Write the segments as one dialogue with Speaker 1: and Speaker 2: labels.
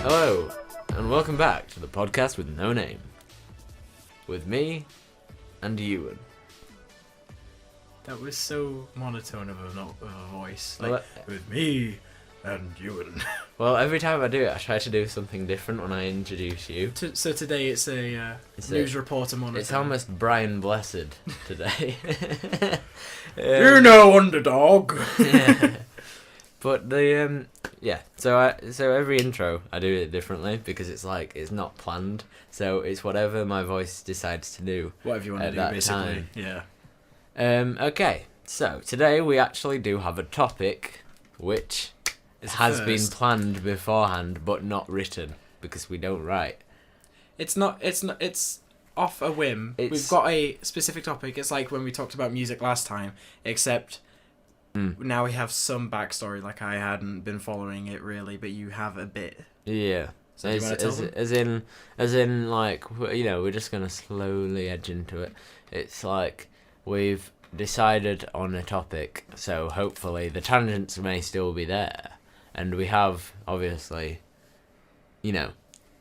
Speaker 1: Hello, and welcome back to the podcast with no name. With me and Ewan.
Speaker 2: That was so monotone of a voice.
Speaker 1: Well,
Speaker 2: Like, with me and Ewan.
Speaker 1: Well, every time I do it, I try to do something different when I introduce you.
Speaker 2: So today it's a news reporter monotone.
Speaker 1: It's almost Brian Blessed today.
Speaker 2: You're no underdog.
Speaker 1: Yeah. But the so every intro I do it differently because it's like it's not planned, so it's whatever my voice decides to do.
Speaker 2: Whatever you want to do,
Speaker 1: that
Speaker 2: basically.
Speaker 1: time.
Speaker 2: Yeah.
Speaker 1: Okay, so today we actually do have a topic which has been planned beforehand but not written because we don't write.
Speaker 2: It's off a whim. We've got a specific topic. It's like when we talked about music last time, except now we have some backstory. Like I hadn't been following it really, but you have a bit.
Speaker 1: Yeah.
Speaker 2: So do you want to tell them?
Speaker 1: As in, like, you know, we're just gonna slowly edge into it. It's like we've decided on a topic, so hopefully the tangents may still be there, and we have obviously, you know,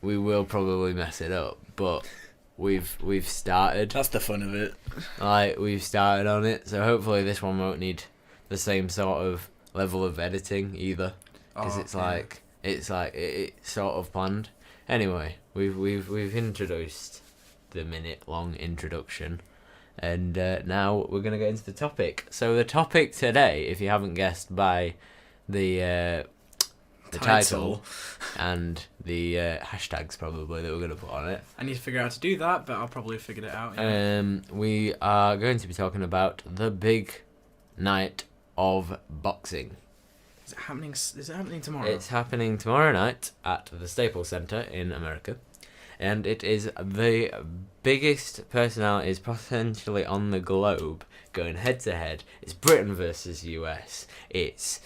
Speaker 1: we will probably mess it up, but we've started.
Speaker 2: That's the fun of it.
Speaker 1: Like we've started on it, so hopefully this one won't need the same sort of level of editing either, because it's sort of planned. Anyway, we've introduced the minute-long introduction, and now we're gonna get into the topic. So the topic today, if you haven't guessed by the title and the hashtags probably that we're gonna put on it.
Speaker 2: I need to figure out how to do that, but I'll probably figure it out. Yeah.
Speaker 1: We are going to be talking about the big night of boxing.
Speaker 2: Is it happening tomorrow?
Speaker 1: It's happening tomorrow night at the Staples Center in America, and it is the biggest personalities potentially on the globe going head to head. It's Britain versus US. It's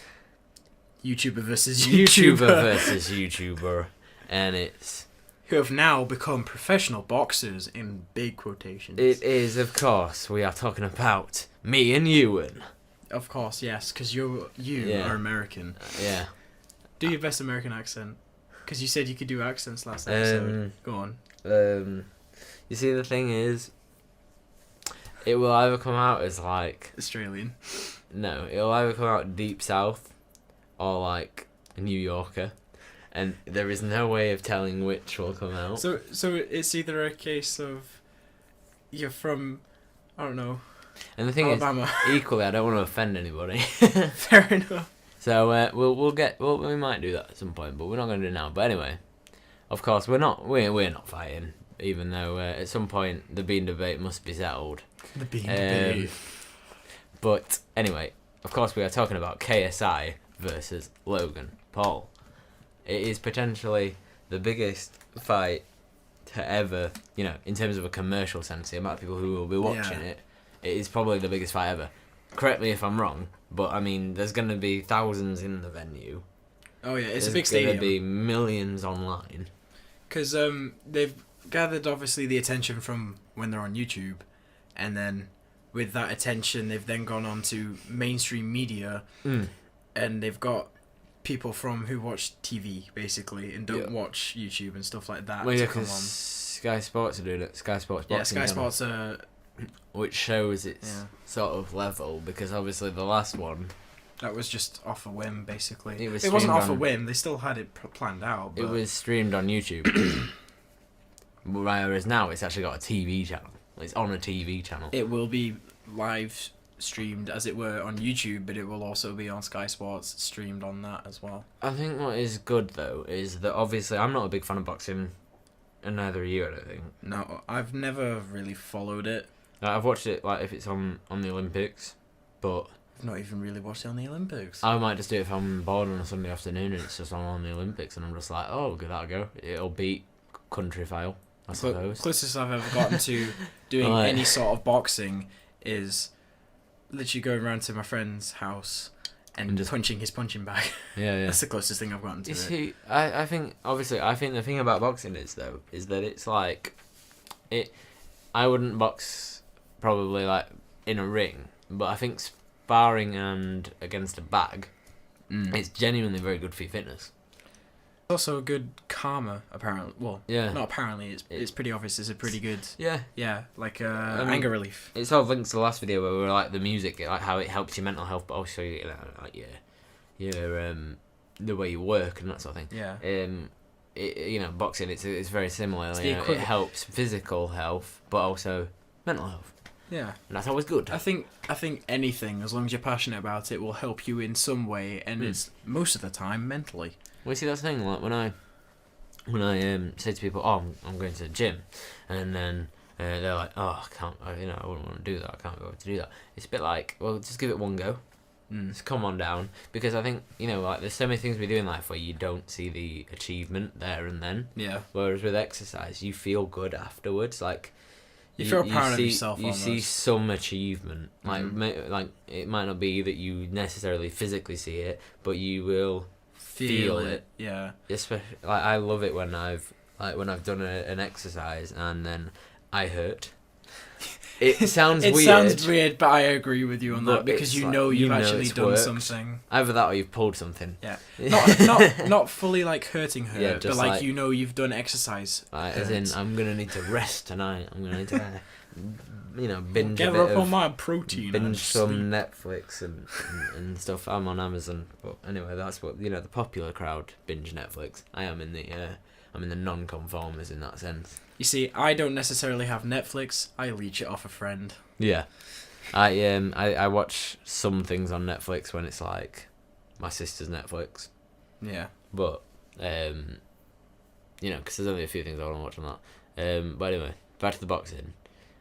Speaker 2: YouTuber versus
Speaker 1: YouTuber versus YouTuber, and it's
Speaker 2: who have now become professional boxers in big quotations.
Speaker 1: It is, of course, we are talking about me and Ewan.
Speaker 2: Of course, yes, because you
Speaker 1: Yeah.
Speaker 2: are American.
Speaker 1: Yeah.
Speaker 2: Do your best American accent, because you said you could do accents last episode. Go on.
Speaker 1: You see, the thing is, it will either come out as like
Speaker 2: Australian.
Speaker 1: No, it'll either come out deep south or like a New Yorker, and there is no way of telling which will come out.
Speaker 2: So it's either a case of you're from, I don't know,
Speaker 1: And the thing
Speaker 2: Alabama.
Speaker 1: is, equally, I don't want to offend anybody.
Speaker 2: Fair enough.
Speaker 1: So we might do that at some point, but we're not going to do it now. But anyway, of course we're not fighting, even though at some point the bean debate must be settled.
Speaker 2: The bean debate.
Speaker 1: But anyway, of course we are talking about KSI versus Logan Paul. It is potentially the biggest fight to ever, you know, in terms of a commercial sense, the amount of people who will be watching it. It is probably the biggest fight ever. Correct me if I'm wrong, but I mean, there's going to be thousands in the venue.
Speaker 2: Oh yeah, it's a big stadium.
Speaker 1: There's going to be millions online.
Speaker 2: Because they've gathered obviously the attention from when they're on YouTube, and then with that attention, they've then gone on to mainstream media, and they've got people from who watch TV basically and don't watch YouTube and stuff like that.
Speaker 1: Well, yeah,
Speaker 2: to come on.
Speaker 1: Sky Sports are doing it. Sky Sports Boxing.
Speaker 2: Yeah, Sky Sports are.
Speaker 1: Which shows its sort of level, because obviously the last one...
Speaker 2: That was just off a whim, basically.
Speaker 1: It
Speaker 2: wasn't off a whim, they still had it planned out. But...
Speaker 1: It was streamed on YouTube. Whereas now it's actually got a TV channel. It's on a TV channel.
Speaker 2: It will be live streamed, as it were, on YouTube, but it will also be on Sky Sports, streamed on that as well.
Speaker 1: I think what is good, though, is that obviously I'm not a big fan of boxing, and neither are you, I don't think.
Speaker 2: No, I've never really followed it.
Speaker 1: I've watched it like if it's on the Olympics, but
Speaker 2: I've not even really watched it on the Olympics.
Speaker 1: I might just do it if I'm bored on a Sunday afternoon and it's just on the Olympics, and I'm just like, oh, give that a go. It'll beat Country File, I suppose.
Speaker 2: Closest I've ever gotten to doing any sort of boxing is literally going around to my friend's house and just punching his punching bag.
Speaker 1: Yeah.
Speaker 2: That's the closest thing I've gotten to it.
Speaker 1: See, I think the thing about boxing is that it's like, I wouldn't box probably like in a ring, but I think sparring and against a bag, it's genuinely very good for your fitness.
Speaker 2: Also a good calmer, apparently. Well,
Speaker 1: Yeah.
Speaker 2: not apparently. It's pretty obvious. It's a pretty good.
Speaker 1: Yeah.
Speaker 2: Yeah, like anger relief.
Speaker 1: It sort of links to the last video where we were like the music, like how it helps your mental health, but also like your the way you work and that sort of thing.
Speaker 2: Yeah.
Speaker 1: Boxing it's very similar.
Speaker 2: It's
Speaker 1: It helps physical health, but also mental health.
Speaker 2: Yeah.
Speaker 1: And that's always good.
Speaker 2: I think anything, as long as you're passionate about it, will help you in some way, and it's most of the time mentally.
Speaker 1: Well, see, that's the thing. Like when I say to people, "Oh, I'm going to the gym," and then they're like, "Oh, I can't. I wouldn't want to do that. I can't go to do that." It's a bit like, well, just give it one go. Just come on down, because I think like there's so many things we do in life where you don't see the achievement there and then.
Speaker 2: Yeah.
Speaker 1: Whereas with exercise, you feel good afterwards. Like
Speaker 2: you feel proud of yourself.
Speaker 1: You see some achievement. Like it might not be that you necessarily physically see it, but you will feel it.
Speaker 2: Yeah.
Speaker 1: Especially, like, I love it when I've done an exercise and then I hurt. It sounds weird.
Speaker 2: It sounds weird, but I agree with you on that, because you've actually done
Speaker 1: worked.
Speaker 2: something.
Speaker 1: Either that or you've pulled something.
Speaker 2: Yeah. Not fully like hurting her,
Speaker 1: Yeah,
Speaker 2: but like you've done exercise.
Speaker 1: As in, I'm gonna need to rest tonight. I'm gonna need to binge
Speaker 2: Get
Speaker 1: a bit
Speaker 2: up
Speaker 1: of
Speaker 2: on my protein.
Speaker 1: binge some Netflix and stuff. I'm on Amazon, but anyway, that's what the popular crowd binge Netflix. I am in the non-conformers in that sense.
Speaker 2: You see, I don't necessarily have Netflix. I leech it off a friend.
Speaker 1: Yeah, I watch some things on Netflix when it's like my sister's Netflix.
Speaker 2: Yeah.
Speaker 1: But because there's only a few things I want to watch on that. But anyway, back to the boxing.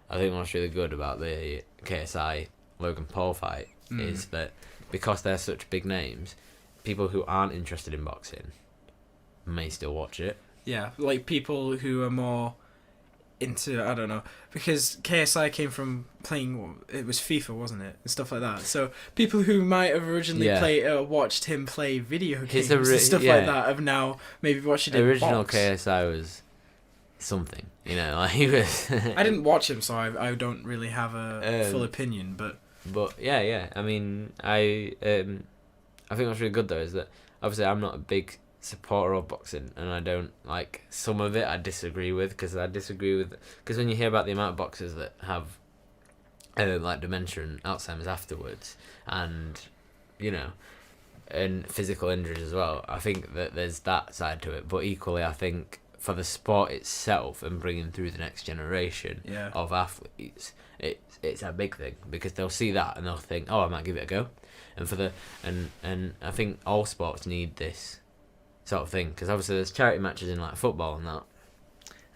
Speaker 1: I think what's really good about the KSI Logan Paul fight is that because they're such big names, people who aren't interested in boxing may still watch it.
Speaker 2: Yeah, like people who are more into, I don't know, because KSI came from playing, it was FIFA, wasn't it, and stuff like that. So people who might have originally watched him play video games and stuff like that have now maybe watched it in
Speaker 1: original
Speaker 2: box.
Speaker 1: KSI was something, like he was.
Speaker 2: I didn't watch him, so I don't really have a full opinion, but
Speaker 1: yeah. I mean, I think what's really good though is that obviously I'm not a big supporter of boxing, and I don't like some of it. I disagree with because when you hear about the amount of boxers that have like dementia and Alzheimer's afterwards, and and physical injuries as well, I think that there's that side to it. But equally, I think for the sport itself and bringing through the next generation of athletes, it's a big thing, because they'll see that and they'll think, oh, I might give it a go. And I think all sports need this sort of thing, because obviously there's charity matches in like football and that,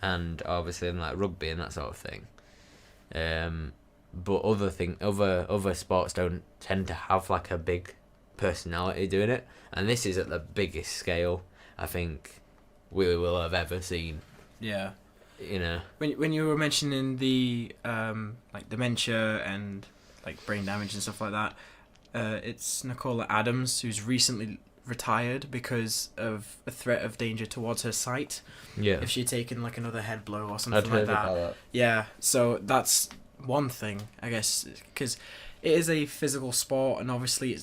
Speaker 1: and obviously in like rugby and that sort of thing. But other sports don't tend to have like a big personality doing it, and this is at the biggest scale I think we will have ever seen.
Speaker 2: Yeah.
Speaker 1: When
Speaker 2: you were mentioning the like dementia and like brain damage and stuff like that, it's Nicola Adams who's recently retired because of a threat of danger towards her sight.
Speaker 1: Yeah.
Speaker 2: If she'd taken like another head blow or something like
Speaker 1: about that.
Speaker 2: Yeah. So that's one thing, I guess, because it is a physical sport, and obviously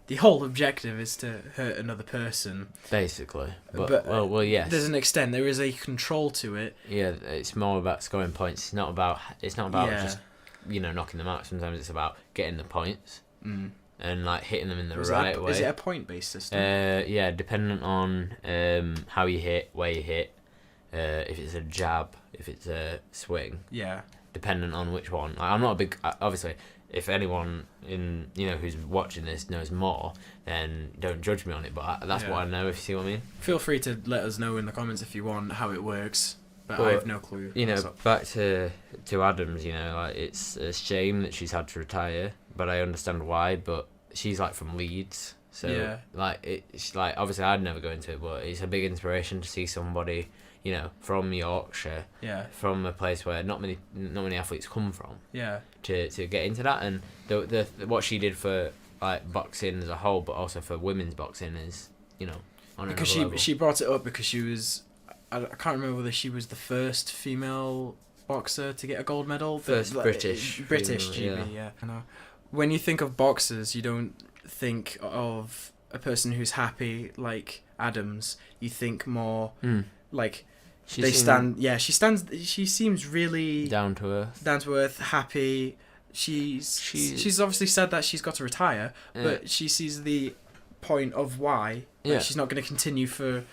Speaker 2: the whole objective is to hurt another person.
Speaker 1: Basically. But well, yes.
Speaker 2: There's an extent. There is a control to it.
Speaker 1: Yeah, it's more about scoring points. It's not about just knocking them out. Sometimes it's about getting the points. And like hitting them in the right way.
Speaker 2: Is it a point-based system?
Speaker 1: Yeah, dependent on how you hit, where you hit, if it's a jab, if it's a swing.
Speaker 2: Yeah.
Speaker 1: Dependent on which one. Like, I'm not a big. Obviously, if anyone in who's watching this knows more, then don't judge me on it. But that's what I know. If you see what I mean.
Speaker 2: Feel free to let us know in the comments if you want how it works. But I have no clue.
Speaker 1: Back to Adams. Like it's a shame that she's had to retire, but I understand why. But she's like from Leeds, so like it's like obviously I'd never go into it, but it's a big inspiration to see somebody from Yorkshire, from a place where not many athletes come from, to get into that, and the what she did for like boxing as a whole, but also for women's boxing is on
Speaker 2: because
Speaker 1: another level.
Speaker 2: she brought it up because she was. I can't remember whether she was the first female boxer to get a gold medal.
Speaker 1: First British
Speaker 2: GB, yeah. I know. When you think of boxers, you don't think of a person who's happy like Adams. You think more like she seems really
Speaker 1: down to earth,
Speaker 2: happy. She's obviously said that she's got to retire, but she sees the point of why she's not going to continue for.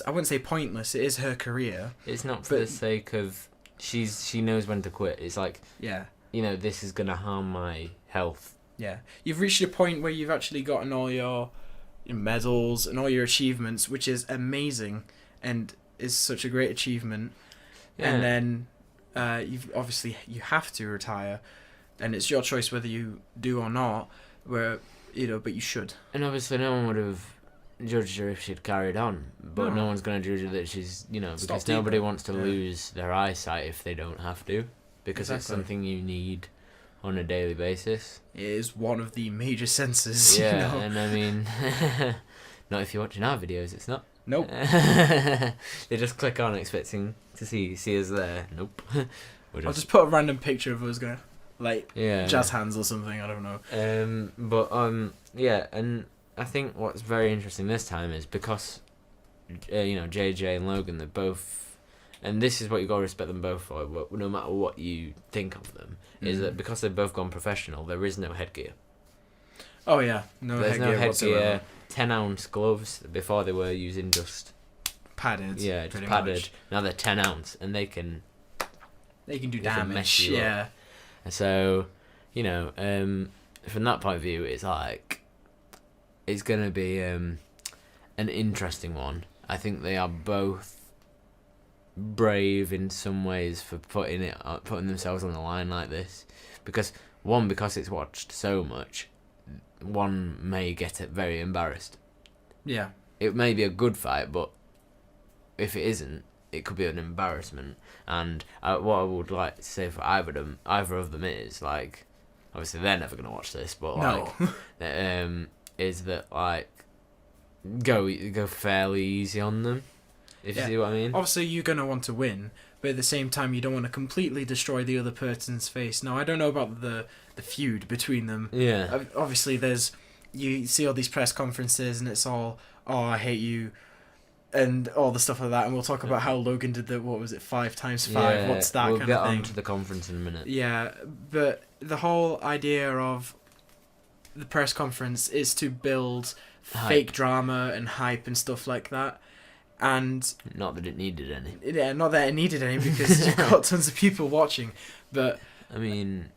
Speaker 2: I wouldn't say pointless. It is her career.
Speaker 1: It's not for the sake of she knows when to quit. It's like this is going to harm my health.
Speaker 2: Yeah, you've reached a point where you've actually gotten all your medals and all your achievements, which is amazing and is such a great achievement. Yeah. And then you have to retire, and it's your choice whether you do or not. But you should.
Speaker 1: And obviously, no one would have judged her if she'd carried on, but no one's going to judge her that she's because nobody wants to lose their eyesight if they don't have to, because it's something you need on a daily basis.
Speaker 2: It is one of the major senses.
Speaker 1: Yeah, and I mean, not if you're watching our videos, it's not.
Speaker 2: Nope.
Speaker 1: They just click on expecting to see us there. Nope.
Speaker 2: I'll just put a random picture of us going, like, jazz hands or something, I don't know.
Speaker 1: And I think what's very interesting this time is because, JJ and Logan, they're both. And this is what you got to respect them both for, no matter what you think of them, is that because they've both gone professional, there is no headgear.
Speaker 2: Oh, yeah.
Speaker 1: There's no headgear whatsoever. 10-ounce gloves. Before they were using just...
Speaker 2: padded.
Speaker 1: Yeah, just padded. Much. Now they're 10-ounce, and they can
Speaker 2: do damage. Yeah.
Speaker 1: And so, from that point of view, it's like... It's going to be an interesting one. I think they are both brave in some ways for putting themselves on the line like this, because it's watched so much, one may get it very embarrassed.
Speaker 2: Yeah,
Speaker 1: it may be a good fight, but if it isn't, it could be an embarrassment. And what I would like to say for either of them is, like, obviously they're never gonna watch this, but is that like go fairly easy on them. If you see what I mean.
Speaker 2: Obviously, you're going to want to win, but at the same time, you don't want to completely destroy the other person's face. Now, I don't know about the feud between them.
Speaker 1: Yeah.
Speaker 2: Obviously, you see all these press conferences, and it's all, oh, I hate you, and all the stuff like that. And we'll talk about how Logan did 5x5.
Speaker 1: Yeah,
Speaker 2: what's that
Speaker 1: we'll
Speaker 2: kind of thing?
Speaker 1: We'll get on to the conference in a minute.
Speaker 2: Yeah, but the whole idea of the press conference is to build fake drama and hype and stuff like that. And
Speaker 1: not that it needed any.
Speaker 2: Yeah, not that it needed any, because you've got tons of people watching. But
Speaker 1: I mean,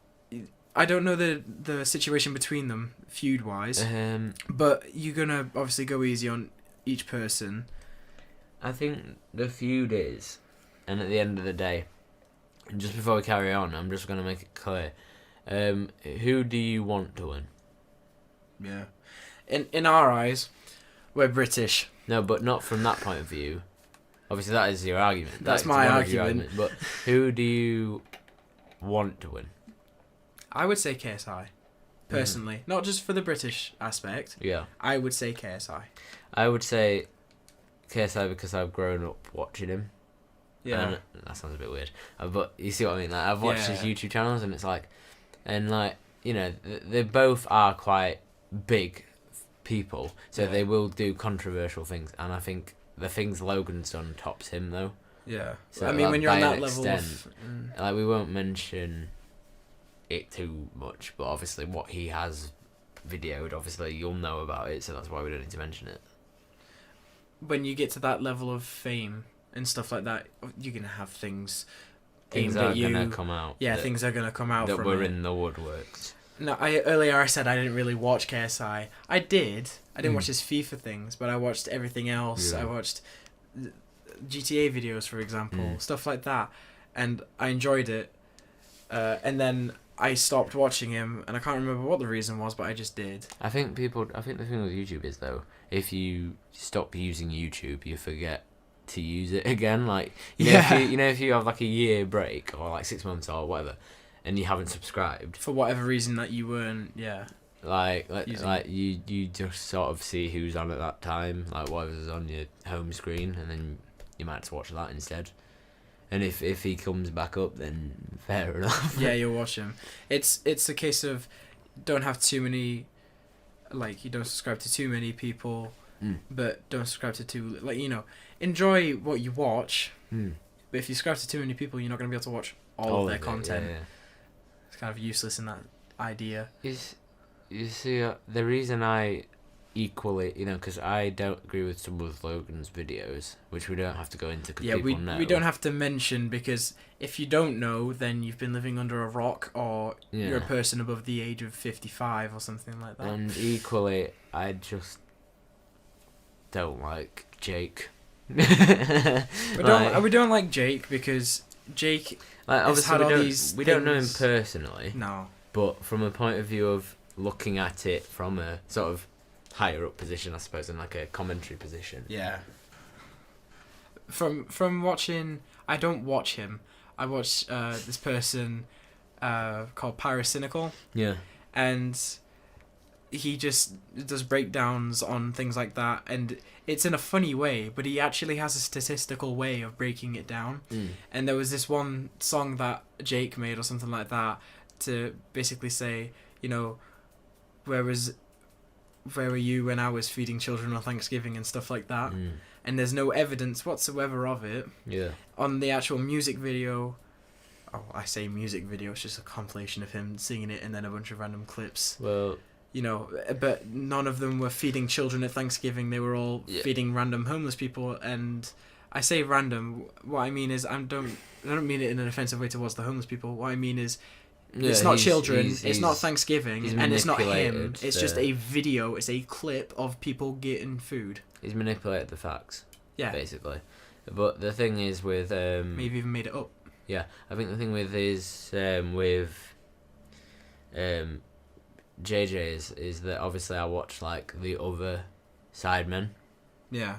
Speaker 2: I don't know the situation between them feud wise. But you're gonna obviously go easy on each person.
Speaker 1: I think the feud is, and at the end of the day, just before we carry on, I'm just gonna make it clear. Who do you want to win?
Speaker 2: Yeah. In our eyes, we're British.
Speaker 1: No, but not from that point of view. Obviously, that is your argument.
Speaker 2: That's my argument.
Speaker 1: But who do you want to win?
Speaker 2: I would say KSI, personally. Not just for the British aspect.
Speaker 1: Yeah.
Speaker 2: I would say KSI.
Speaker 1: I would say KSI because I've grown up watching him.
Speaker 2: Yeah.
Speaker 1: And that sounds a bit weird. But you see what I mean? Like, I've watched his YouTube channels, and it's like... And, like, they both are quite big people, so they will do controversial things, and I think the things Logan's done tops him though.
Speaker 2: Yeah.
Speaker 1: So
Speaker 2: I mean, when you're on that level
Speaker 1: like, we won't mention it too much, but obviously what he has videoed, obviously you'll know about it, so that's why we don't need to mention it.
Speaker 2: When you get to that level of fame and stuff like that, you're gonna have things
Speaker 1: are gonna come out.
Speaker 2: Yeah, things are gonna come out
Speaker 1: that
Speaker 2: from
Speaker 1: were
Speaker 2: it.
Speaker 1: in the woodworks.
Speaker 2: No, earlier I said I didn't really watch KSI. I didn't watch his FIFA things, but I watched everything else.
Speaker 1: Yeah.
Speaker 2: I watched GTA videos, for example, stuff like that, and I enjoyed it. And then I stopped watching him, and I can't remember what the reason was, but I just did.
Speaker 1: I think the thing with YouTube is, though, if you stop using YouTube, you forget to use it again. Like, if you have like a year break or like 6 months or whatever, and you haven't subscribed
Speaker 2: for whatever reason that you weren't,
Speaker 1: like you just sort of see who's on at that time, like whatever's on your home screen, and then you might just watch that instead. And if he comes back up, then fair enough.
Speaker 2: Yeah, you'll watch him. It's a case of don't have too many, like, you don't subscribe to too many people, but don't subscribe to too, like, you know, enjoy what you watch. But if you subscribe to too many people, you're not going to be able to watch all of their content.
Speaker 1: Yeah.
Speaker 2: It's kind of useless in that idea.
Speaker 1: You see, the reason I equally, you know, because I don't agree with some of Logan's videos, which we don't have to go into because people know.
Speaker 2: We don't have to mention, because if you don't know, then you've been living under a rock, or you're a person above the age of 55 or something like that.
Speaker 1: And equally, I just don't like Jake.
Speaker 2: We don't like Jake because Jake has had all these
Speaker 1: we don't know him personally.
Speaker 2: No.
Speaker 1: But from a point of view of looking at it from a sort of higher up position, I suppose, in like a commentary position.
Speaker 2: Yeah. From watching, I don't watch him. I watch this person called Pyrocynical.
Speaker 1: Yeah.
Speaker 2: And he just does breakdowns on things like that, and it's in a funny way, but he actually has a statistical way of breaking it down. And there was this one song that Jake made or something like that to basically say, you know, where were you when I was feeding children on Thanksgiving and stuff like that? And there's no evidence whatsoever of it.
Speaker 1: Yeah.
Speaker 2: On the actual music video, I say music video, it's just a compilation of him singing it and then a bunch of random clips.
Speaker 1: Well,
Speaker 2: you know, but none of them were feeding children at Thanksgiving. They were all feeding random homeless people. And I say random. What I mean is, I don't mean it in an offensive way towards the homeless people. What I mean is, it's not children. It's not Thanksgiving, and it's not him. It's just a video. It's a clip of people getting food.
Speaker 1: He's manipulated the facts.
Speaker 2: Yeah,
Speaker 1: basically. But the thing is with
Speaker 2: maybe even made it up.
Speaker 1: Yeah, I think the thing with JJ is that obviously I watch like the other sidemen.
Speaker 2: Yeah.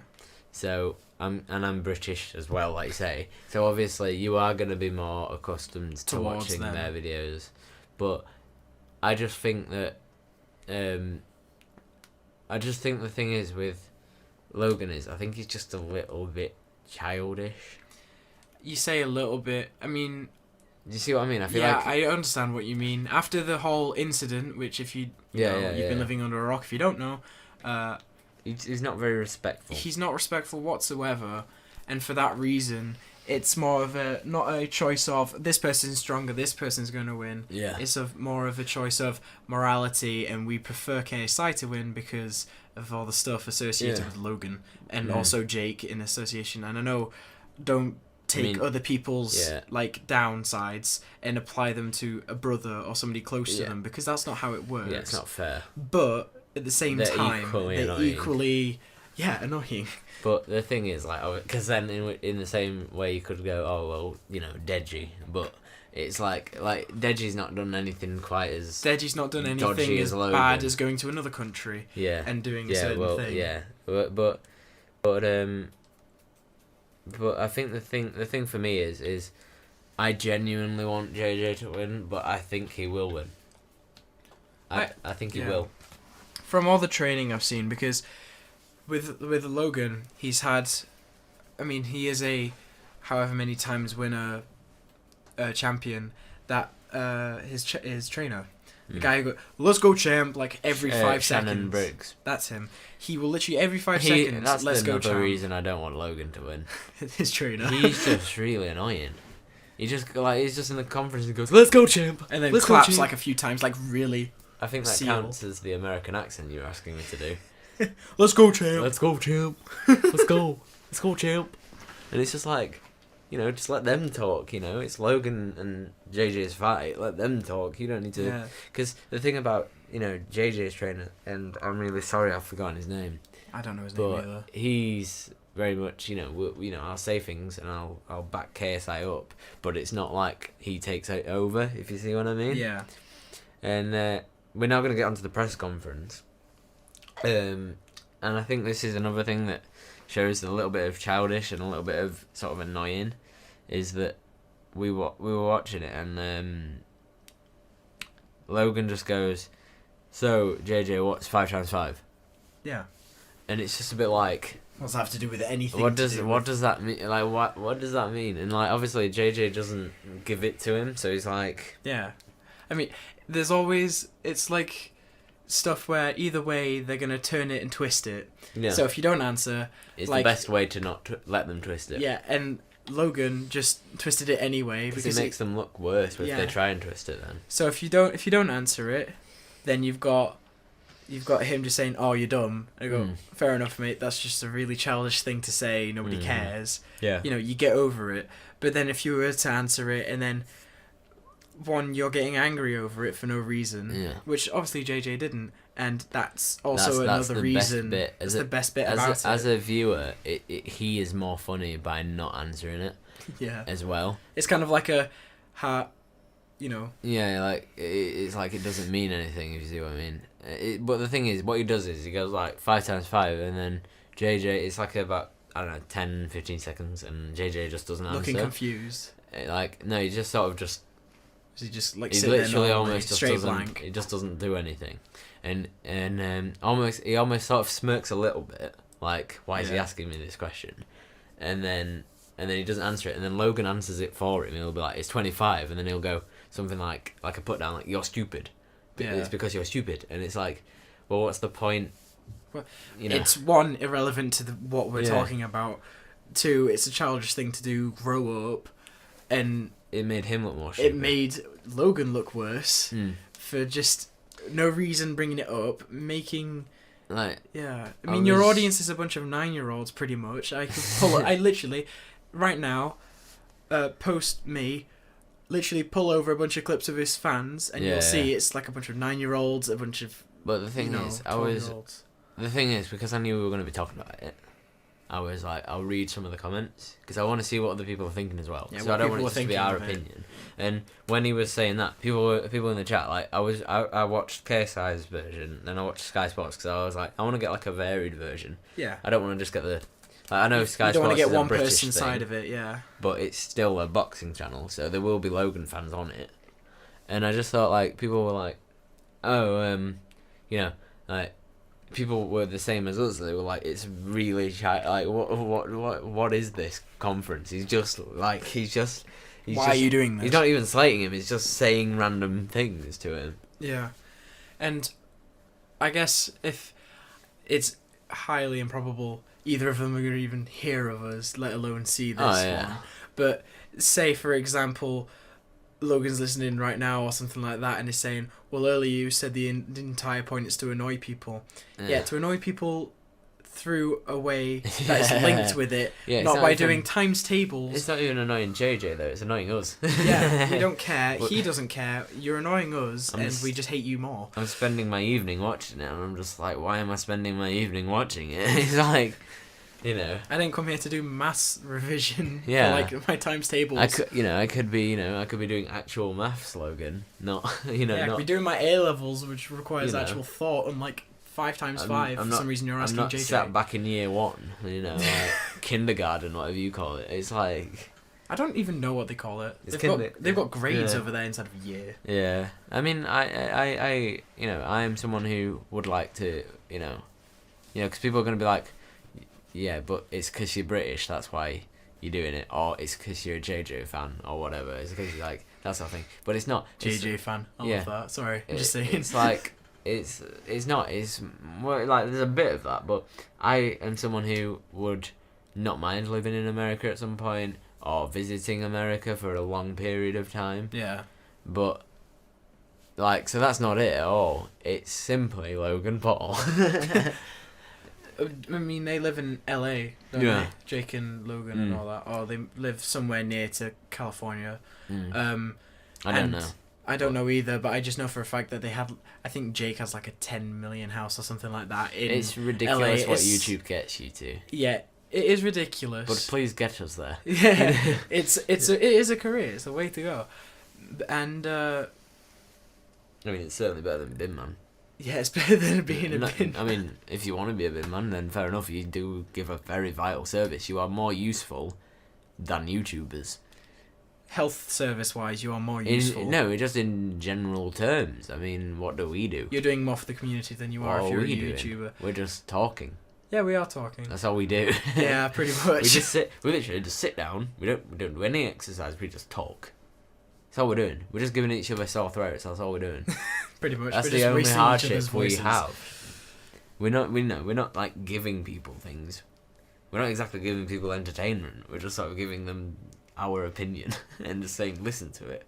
Speaker 1: So I'm British as well, like you say. So obviously you are gonna be more accustomed to watching their videos. But I just think that I just think the thing is with Logan is I think he's just a little bit childish.
Speaker 2: You say a little bit. I mean,
Speaker 1: do you see what I mean? I feel like
Speaker 2: I understand what you mean. After the whole incident, which if you've been living under a rock, if you don't know,
Speaker 1: he's not very respectful.
Speaker 2: He's not respectful whatsoever, and for that reason, it's more of not a choice of this person's stronger, this person's going to win.
Speaker 1: Yeah.
Speaker 2: It's more of a choice of morality, and we prefer KSI to win because of all the stuff associated with Logan, and also Jake in association. And I know, don't take other people's like downsides and apply them to a brother or somebody close to them, because that's not how it works.
Speaker 1: Yeah, it's not fair.
Speaker 2: But at the same time, they're equally annoying.
Speaker 1: But the thing is, like, because then in the same way you could go, oh well, you know, Deji, but it's like Deji's not done anything quite as
Speaker 2: Deji's not done anything as bad as going to another country and doing a certain thing.
Speaker 1: Yeah, but I think the thing for me is I genuinely want JJ to win, but I think he will win. I think he will.
Speaker 2: From all the training I've seen, because with Logan, he's had, I mean, he is a however many times winner champion, that his trainer, the guy who goes, let's go champ, like every 5 seconds.
Speaker 1: Shannon Briggs.
Speaker 2: That's him. He will literally every 5 seconds, let's go champ. That's
Speaker 1: another reason I don't want Logan to win.
Speaker 2: His trainer.
Speaker 1: He's just really annoying. He's just in the conference and goes, let's go champ.
Speaker 2: And then claps like a few times, like really.
Speaker 1: I think that counts as the American accent you're asking me to do.
Speaker 2: Let's go champ.
Speaker 1: Let's go champ. Let's go. Let's go champ. And it's just like, you know, just let them talk, you know. It's Logan and JJ's fight. Let them talk. You don't need to. Because the thing about, you know, JJ's trainer, and I'm really sorry I've forgotten his name.
Speaker 2: I don't know his name either.
Speaker 1: He's very much, you know, I'll say things and I'll back KSI up, but it's not like he takes it over, if you see what I mean.
Speaker 2: Yeah.
Speaker 1: And we're now going to get onto the press conference. And I think this is another thing that shows a little bit of childish and a little bit of sort of annoying, is that we were watching it and Logan just goes, so JJ, what's 5 times 5?
Speaker 2: Yeah.
Speaker 1: And it's just a bit like,
Speaker 2: What's that have to do with anything?
Speaker 1: What does that mean? Like, what does that mean? And like, obviously, JJ doesn't give it to him, so he's like,
Speaker 2: yeah. I mean, there's always it's like stuff where either way they're gonna turn it and twist it.
Speaker 1: yeah.
Speaker 2: So if you don't answer,
Speaker 1: It's
Speaker 2: like,
Speaker 1: the best way to not let them twist it.
Speaker 2: yeah, and Logan just twisted it anyway
Speaker 1: Because
Speaker 2: because
Speaker 1: it makes them look worse if
Speaker 2: Yeah.
Speaker 1: they try and twist it. Then
Speaker 2: So if you don't answer it, then you've got him just saying, "Oh, you're dumb." I go, "Fair enough, mate. That's just a really childish thing to say. Nobody cares.
Speaker 1: yeah,
Speaker 2: You know, you get over it." But then if you were to answer it, and then you're getting angry over it for no reason,
Speaker 1: yeah.
Speaker 2: which obviously JJ didn't, and that's also
Speaker 1: That's
Speaker 2: another
Speaker 1: the
Speaker 2: reason.
Speaker 1: Best bit.
Speaker 2: That's the best bit about it.
Speaker 1: As a viewer, he is more funny by not answering it.
Speaker 2: Yeah,
Speaker 1: As well.
Speaker 2: it's kind of like you know.
Speaker 1: Yeah, like it's like it doesn't mean anything if you see what I mean. But the thing is, what he does is he goes like 5 times 5, and then JJ, it's like about, I don't know, 10, 15 seconds, and JJ just doesn't answer.
Speaker 2: Looking confused.
Speaker 1: Like, no, he just sort of just.
Speaker 2: He just like
Speaker 1: He
Speaker 2: sitting there
Speaker 1: literally
Speaker 2: normally,
Speaker 1: almost just
Speaker 2: straight
Speaker 1: doesn't.
Speaker 2: blank.
Speaker 1: He just doesn't do anything, and he almost sort of smirks a little bit, like, why is he
Speaker 2: Yeah.
Speaker 1: asking me this question, and then he doesn't answer it, and then Logan answers it for him. He'll be like, it's 25, and then he'll go something like a put down, like, you're stupid.
Speaker 2: Yeah.
Speaker 1: It's because you're stupid, and it's like, well, what's the point?
Speaker 2: Well,
Speaker 1: You know,
Speaker 2: It's one, irrelevant to what we're
Speaker 1: Yeah.
Speaker 2: talking about. Two, it's a childish thing to do. Grow up, and
Speaker 1: it made him look more stupid.
Speaker 2: it made Logan look worse for just no reason bringing it up, making.
Speaker 1: Like,
Speaker 2: Yeah, I
Speaker 1: I
Speaker 2: mean, your
Speaker 1: was-
Speaker 2: audience is a bunch of 9-year-olds, pretty much. I could pull. I literally, right now, post me. Literally pull over a bunch of clips of his fans, and
Speaker 1: Yeah,
Speaker 2: you'll see
Speaker 1: yeah.
Speaker 2: it's like a bunch of 9-year-olds, a bunch of
Speaker 1: but the thing
Speaker 2: you know,
Speaker 1: is,
Speaker 2: 12-year-olds.
Speaker 1: the thing is, because I knew we were going to be talking about it, I was like, I'll read some of the comments, because I want to see what other people are thinking as well.
Speaker 2: Yeah,
Speaker 1: So
Speaker 2: what
Speaker 1: I don't
Speaker 2: people
Speaker 1: want it
Speaker 2: are
Speaker 1: just to be our
Speaker 2: thinking of it.
Speaker 1: opinion. And when he was saying that, people in the chat, like, I watched KSI's version, then I watched Sky Sports, because I was like, I want to get like a varied version.
Speaker 2: Yeah.
Speaker 1: I don't want to just get the. Like, I know Sky
Speaker 2: You don't want
Speaker 1: Sports
Speaker 2: to get
Speaker 1: is a
Speaker 2: one
Speaker 1: British
Speaker 2: person's
Speaker 1: thing,
Speaker 2: side of it, yeah.
Speaker 1: but it's still a boxing channel, so there will be Logan fans on it. And I just thought, like, people were like, oh, you know, like, people were the same as us. They were like, it's really like, what is this conference? He's just
Speaker 2: Why are you doing this?
Speaker 1: He's not even slating him. He's just saying random things to him.
Speaker 2: Yeah. And I guess if it's highly improbable either of them are going to even hear of us, let alone see this one. But say, for example, Logan's listening right now or something like that and is saying, well, earlier you said the entire point is to annoy people. Yeah, to annoy people through a way that is linked with it, not by doing times tables.
Speaker 1: It's not even annoying JJ, though. It's annoying us.
Speaker 2: Yeah, we don't care. He doesn't care. You're annoying us, and we just hate you more.
Speaker 1: I'm spending my evening watching it, and I'm just like, why am I spending my evening watching it? It's like, you know,
Speaker 2: I didn't come here to do maths revision for like my times tables.
Speaker 1: I could be doing actual maths, Logan. Not,
Speaker 2: Yeah, I could be doing my A levels, which requires
Speaker 1: You know.
Speaker 2: actual thought, and like 5 times 5. For some reason, you're asking
Speaker 1: I'm not
Speaker 2: JJ.
Speaker 1: sat back in year 1, you know, like kindergarten, whatever you call it. It's like,
Speaker 2: I don't even know what they call it.
Speaker 1: It's
Speaker 2: They've got grades
Speaker 1: yeah.
Speaker 2: over there instead of year.
Speaker 1: yeah. I mean, I I am someone who would like to, because people are going to be like, yeah, but it's because you're British, that's why you're doing it, or it's because you're a JJ fan, or whatever. It's because you're like, that sort of thing. But it's not.
Speaker 2: JJ fan. I love that. Sorry, I'm just saying.
Speaker 1: It's like, it's not. It's more like there's a bit of that, but I am someone who would not mind living in America at some point, or visiting America for a long period of time.
Speaker 2: Yeah.
Speaker 1: But, like, so that's not it at all. It's simply Logan Paul.
Speaker 2: I mean, they live in LA, don't
Speaker 1: Yeah.
Speaker 2: they? Jake and Logan and all that. Or they live somewhere near to California.
Speaker 1: I don't know.
Speaker 2: I don't know either, but I just know for a fact that they have. I think Jake has like a 10 million house or something like that.
Speaker 1: It's ridiculous
Speaker 2: LA.
Speaker 1: what YouTube gets you to.
Speaker 2: Yeah, it is ridiculous.
Speaker 1: But please get us there.
Speaker 2: Yeah, it is a career. It's a way to go, and
Speaker 1: I mean, it's certainly better than Bin Man.
Speaker 2: yeah, it's better than being a bin.
Speaker 1: I mean, if you want to be a bin man, then fair enough. You do give a very vital service. You are more useful than YouTubers.
Speaker 2: Health service wise, you are more useful.
Speaker 1: No, just in general terms. I mean, what do we do?
Speaker 2: You're doing more for the community than you are if you're a
Speaker 1: we doing?
Speaker 2: YouTuber.
Speaker 1: We're just talking.
Speaker 2: Yeah, we are talking.
Speaker 1: That's all we do.
Speaker 2: Yeah, pretty much.
Speaker 1: We literally just sit down. We don't do any exercise. We just talk. That's all we're doing. We're just giving each other sore throats. That's all we're doing.
Speaker 2: Pretty much.
Speaker 1: That's
Speaker 2: we're
Speaker 1: the
Speaker 2: just
Speaker 1: only
Speaker 2: wasting each
Speaker 1: hardship
Speaker 2: other's
Speaker 1: we
Speaker 2: voices.
Speaker 1: have. We're not like giving people things. We're not exactly giving people entertainment. We're just sort of giving them our opinion and just saying, listen to it.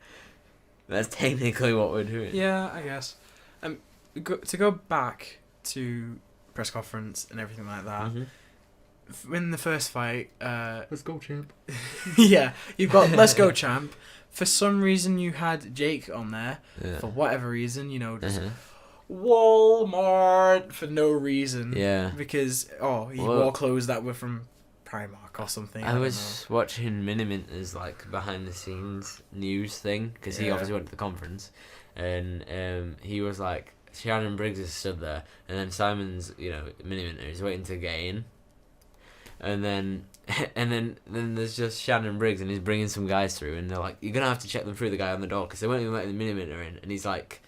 Speaker 1: That's technically what we're doing.
Speaker 2: Yeah, I guess. To go back to press conference and everything like that.
Speaker 1: Mm-hmm.
Speaker 2: In the first fight,
Speaker 1: Let's go, champ.
Speaker 2: yeah, you've got Let's Go Champ. For some reason, you had Jake on there.
Speaker 1: Yeah.
Speaker 2: For whatever reason, just Walmart for no reason.
Speaker 1: Yeah.
Speaker 2: Because he wore clothes that were from Primark or something.
Speaker 1: I was watching Miniminter's like behind the scenes news thing because he obviously went to the conference, and he was like, Shannon Briggs is stood there, and then Simon's Miniminter is waiting to get in, and then there's just Shannon Briggs, and he's bringing some guys through, and they're like, you're gonna have to check them through, the guy on the door, because they won't even let the Miniminter in, and he's like,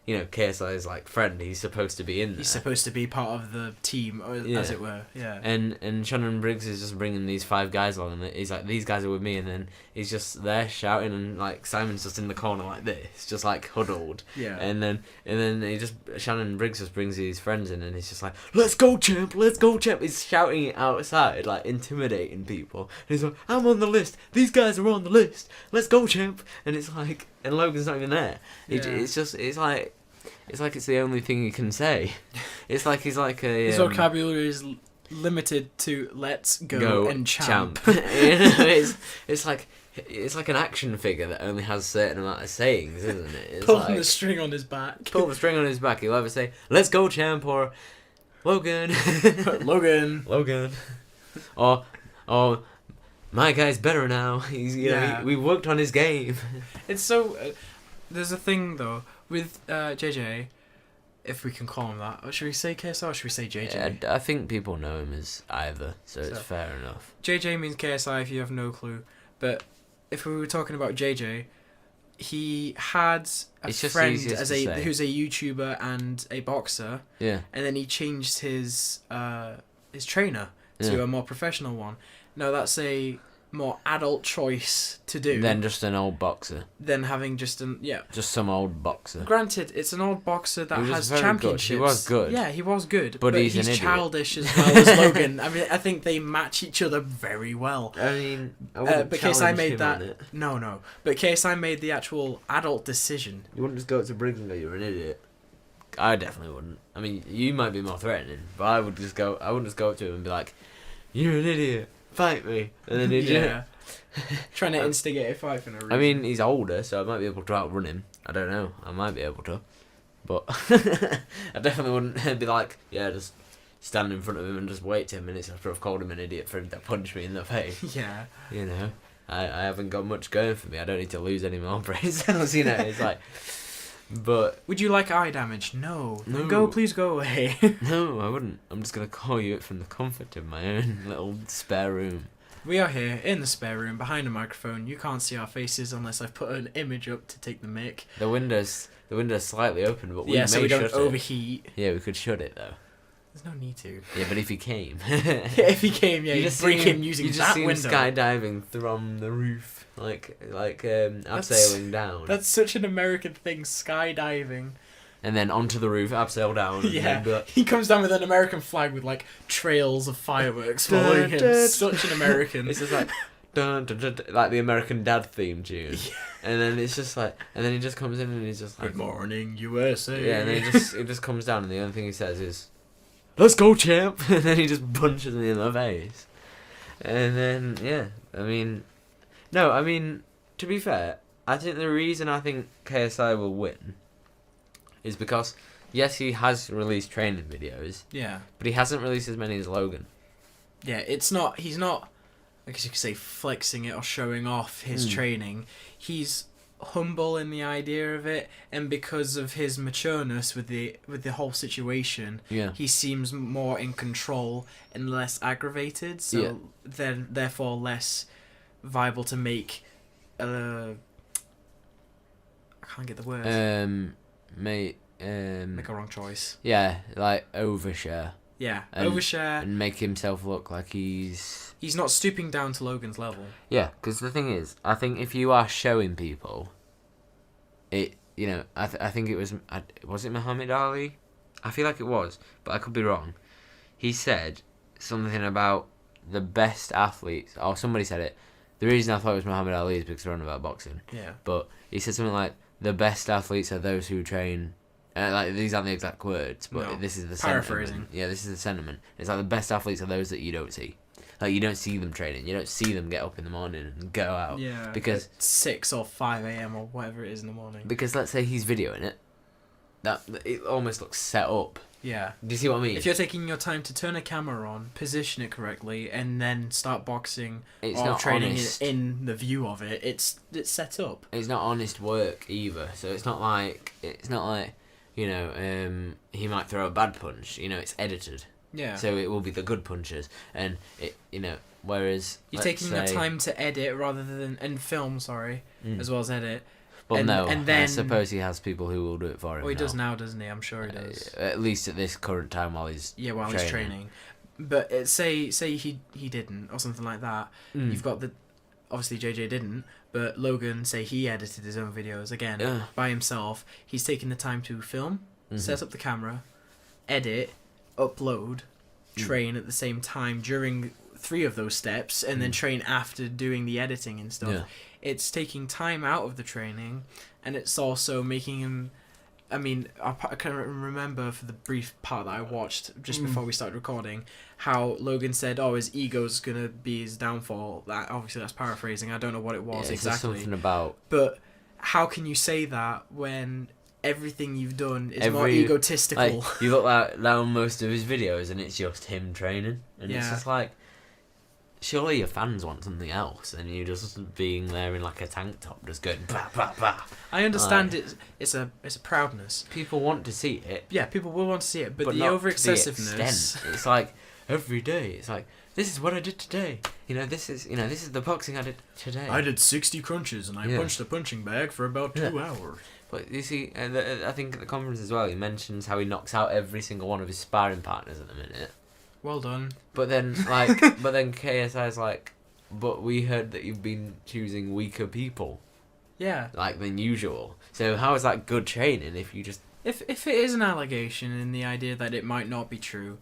Speaker 1: KSI's like friend, he's supposed to be in there. He's
Speaker 2: supposed to be part of the team, as it were. Yeah.
Speaker 1: And Shannon Briggs is just bringing these 5 guys along, and he's like, these guys are with me, and then he's just there shouting, and like Simon's just in the corner like this, just like huddled.
Speaker 2: Yeah.
Speaker 1: And then Shannon Briggs just brings these friends in, and he's just like, let's go champ, let's go champ. He's shouting it outside, like intimidating people. And he's like, I'm on the list. These guys are on the list. Let's go champ. And it's like, and Logan's not even there.
Speaker 2: Yeah.
Speaker 1: It's like it's the only thing he can say. It's like he's like a...
Speaker 2: His vocabulary is limited to let's go and champ.
Speaker 1: It's like an action figure that only has a certain amount of sayings, isn't it? It's
Speaker 2: Pulling the string on his back.
Speaker 1: Pull the string on his back. He'll either say, let's go champ, or Logan.
Speaker 2: Logan.
Speaker 1: Or my guy's better now. He's we worked on his game.
Speaker 2: It's so... there's a thing, though, with JJ, if we can call him that. Or should we say KSI or should we say JJ?
Speaker 1: Yeah, I think people know him as either, so it's fair enough.
Speaker 2: JJ means KSI if you have no clue. But if we were talking about JJ, he had a friend who's a YouTuber and a boxer.
Speaker 1: Yeah.
Speaker 2: And then he changed his trainer to a more professional one. Now that's a more adult choice to do
Speaker 1: than just an old boxer.
Speaker 2: Than having just
Speaker 1: some old boxer.
Speaker 2: Granted, it's an old boxer that has championships.
Speaker 1: He was good.
Speaker 2: Yeah, he was good.
Speaker 1: But he's an idiot.
Speaker 2: Childish as well as Logan. I mean, I think they match each other very well.
Speaker 1: I mean,
Speaker 2: but KSI made that. No. But KSI made the actual adult decision.
Speaker 1: You wouldn't just go up to Briggs and go, "You're an idiot." I definitely wouldn't. I mean, you might be more threatening, but I wouldn't just go up to him and be like, "You're an idiot. Fight me," and then he'd
Speaker 2: trying to instigate a fight for no reason.
Speaker 1: I mean, he's older, so I might be able to outrun him. I don't know. I might be able to, but I definitely wouldn't be like, just stand in front of him and just wait 10 minutes after I've called him an idiot for him to punch me in the face.
Speaker 2: Yeah.
Speaker 1: I haven't got much going for me. I don't need to lose any more brain cells. It's like. But
Speaker 2: would you like eye damage? No. Please go away.
Speaker 1: No, I wouldn't. I'm just gonna call you it from the comfort of my own little spare room.
Speaker 2: We are here in the spare room behind a microphone. You can't see our faces unless I've put an image up to take the mic.
Speaker 1: The window's slightly open, but we may
Speaker 2: so we don't
Speaker 1: shut
Speaker 2: overheat.
Speaker 1: It. Yeah, we could shut it though.
Speaker 2: There's no need to.
Speaker 1: Yeah, but if he came.
Speaker 2: If he came, you just break him using that window.
Speaker 1: You just see him skydiving from the roof, like abseiling down.
Speaker 2: That's such an American thing, skydiving.
Speaker 1: And then onto the roof, abseil down.
Speaker 2: Yeah, he comes down with an American flag with like trails of fireworks following him. Such an American.
Speaker 1: It's just like, dun, dun, dun, dun, like the American Dad theme tune. Yeah. And then it's just like, and then he just comes in and he's just like,
Speaker 2: "Good morning, USA."
Speaker 1: Yeah, and then he just comes down and the only thing he says is, "Let's go, champ!" And then he just punches me in the face. And then, to be fair, I think the reason I think KSI will win is because, yes, he has released training videos.
Speaker 2: Yeah.
Speaker 1: But he hasn't released as many as Logan.
Speaker 2: Yeah, he's not, I guess you could say, flexing it or showing off his training. He's humble in the idea of it, and because of his matureness with the whole situation, he seems more in control and less aggravated, so then therefore less viable to make I can't get the word.
Speaker 1: Make
Speaker 2: a wrong choice.
Speaker 1: Yeah, like overshare.
Speaker 2: Yeah,
Speaker 1: and,
Speaker 2: overshare.
Speaker 1: and make himself look like he's
Speaker 2: not stooping down to Logan's level.
Speaker 1: Yeah, because the thing is, I think if you are showing people, I think it was it Muhammad Ali? I feel like it was, but I could be wrong. He said something about the best athletes, or somebody said it. The reason I thought it was Muhammad Ali is because they're on about boxing.
Speaker 2: Yeah.
Speaker 1: But he said something like, the best athletes are those who train. Like, these aren't the exact words, but this is the
Speaker 2: paraphrasing.
Speaker 1: sentiment. Yeah, this is the sentiment. It's like the best athletes are those that you don't see. Like, you don't see them training. You don't see them get up in the morning and go out.
Speaker 2: Yeah.
Speaker 1: Because
Speaker 2: at 6 or 5 a.m. or whatever it is in the morning.
Speaker 1: Because let's say he's videoing it. It almost looks set up.
Speaker 2: Yeah.
Speaker 1: Do you see what I mean?
Speaker 2: If you're taking your time to turn a camera on, position it correctly, and then start boxing or training in the view of it, it's set up.
Speaker 1: It's not honest work either. So it's not like he might throw a bad punch. It's edited.
Speaker 2: Yeah.
Speaker 1: So it will be the good punches, and whereas
Speaker 2: you're taking the time to edit rather than film, as well as edit.
Speaker 1: Well,
Speaker 2: and then
Speaker 1: I suppose he has people who will do it for him.
Speaker 2: Well, he does now, doesn't he? I'm sure he does.
Speaker 1: At least at this current time, while he's training.
Speaker 2: But say he didn't or something like that. You've got obviously JJ didn't, but Logan, say he edited his own videos again by himself. He's taking the time to film, set up the camera, edit, upload, train at the same time during 3 of those steps, and then train after doing the editing and stuff.
Speaker 1: Yeah.
Speaker 2: It's taking time out of the training, and it's also making him. I mean, I can remember for the brief part that I watched just before we started recording, how Logan said, "Oh, his ego's gonna be his downfall." That obviously that's paraphrasing. I don't know what it was exactly.
Speaker 1: Something about.
Speaker 2: But how can you say that when everything you've done is more egotistical?
Speaker 1: Like, you look like down most of his videos, and it's just him training, and it's just like. Surely your fans want something else, and you just being there in like a tank top, just going bah bah bah.
Speaker 2: I understand it's a proudness.
Speaker 1: People want to see it.
Speaker 2: Yeah, people will want to see it, but the
Speaker 1: not
Speaker 2: over excessiveness.
Speaker 1: To the extent. It's like every day. It's like this is what I did today. This is the boxing I did today.
Speaker 2: I did 60 crunches and I punched a punching bag for about 2 hours.
Speaker 1: But you see, I think at the conference as well, he mentions how he knocks out every single one of his sparring partners at the minute.
Speaker 2: Well done.
Speaker 1: But then KSI's like, but we heard that you've been choosing weaker people.
Speaker 2: Yeah.
Speaker 1: Than usual. So how is that good training if you just...
Speaker 2: If it is an allegation and the idea that it might not be true,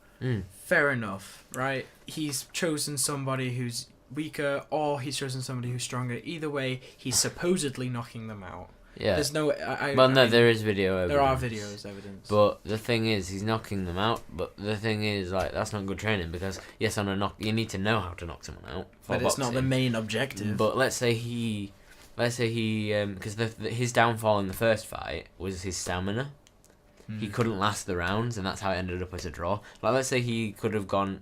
Speaker 2: fair enough, right? He's chosen somebody who's weaker or he's chosen somebody who's stronger. Either way, he's supposedly knocking them out.
Speaker 1: Yeah.
Speaker 2: There's no...
Speaker 1: there is video evidence.
Speaker 2: There are videos evidence.
Speaker 1: But the thing is, he's knocking them out. But the thing is, that's not good training because, yes, on a knock, you need to know how to knock someone out.
Speaker 2: But it's not the main objective.
Speaker 1: But let's say he, because his downfall in the first fight was his stamina. He couldn't last the rounds, and that's how it ended up as a draw. Let's say he could have gone,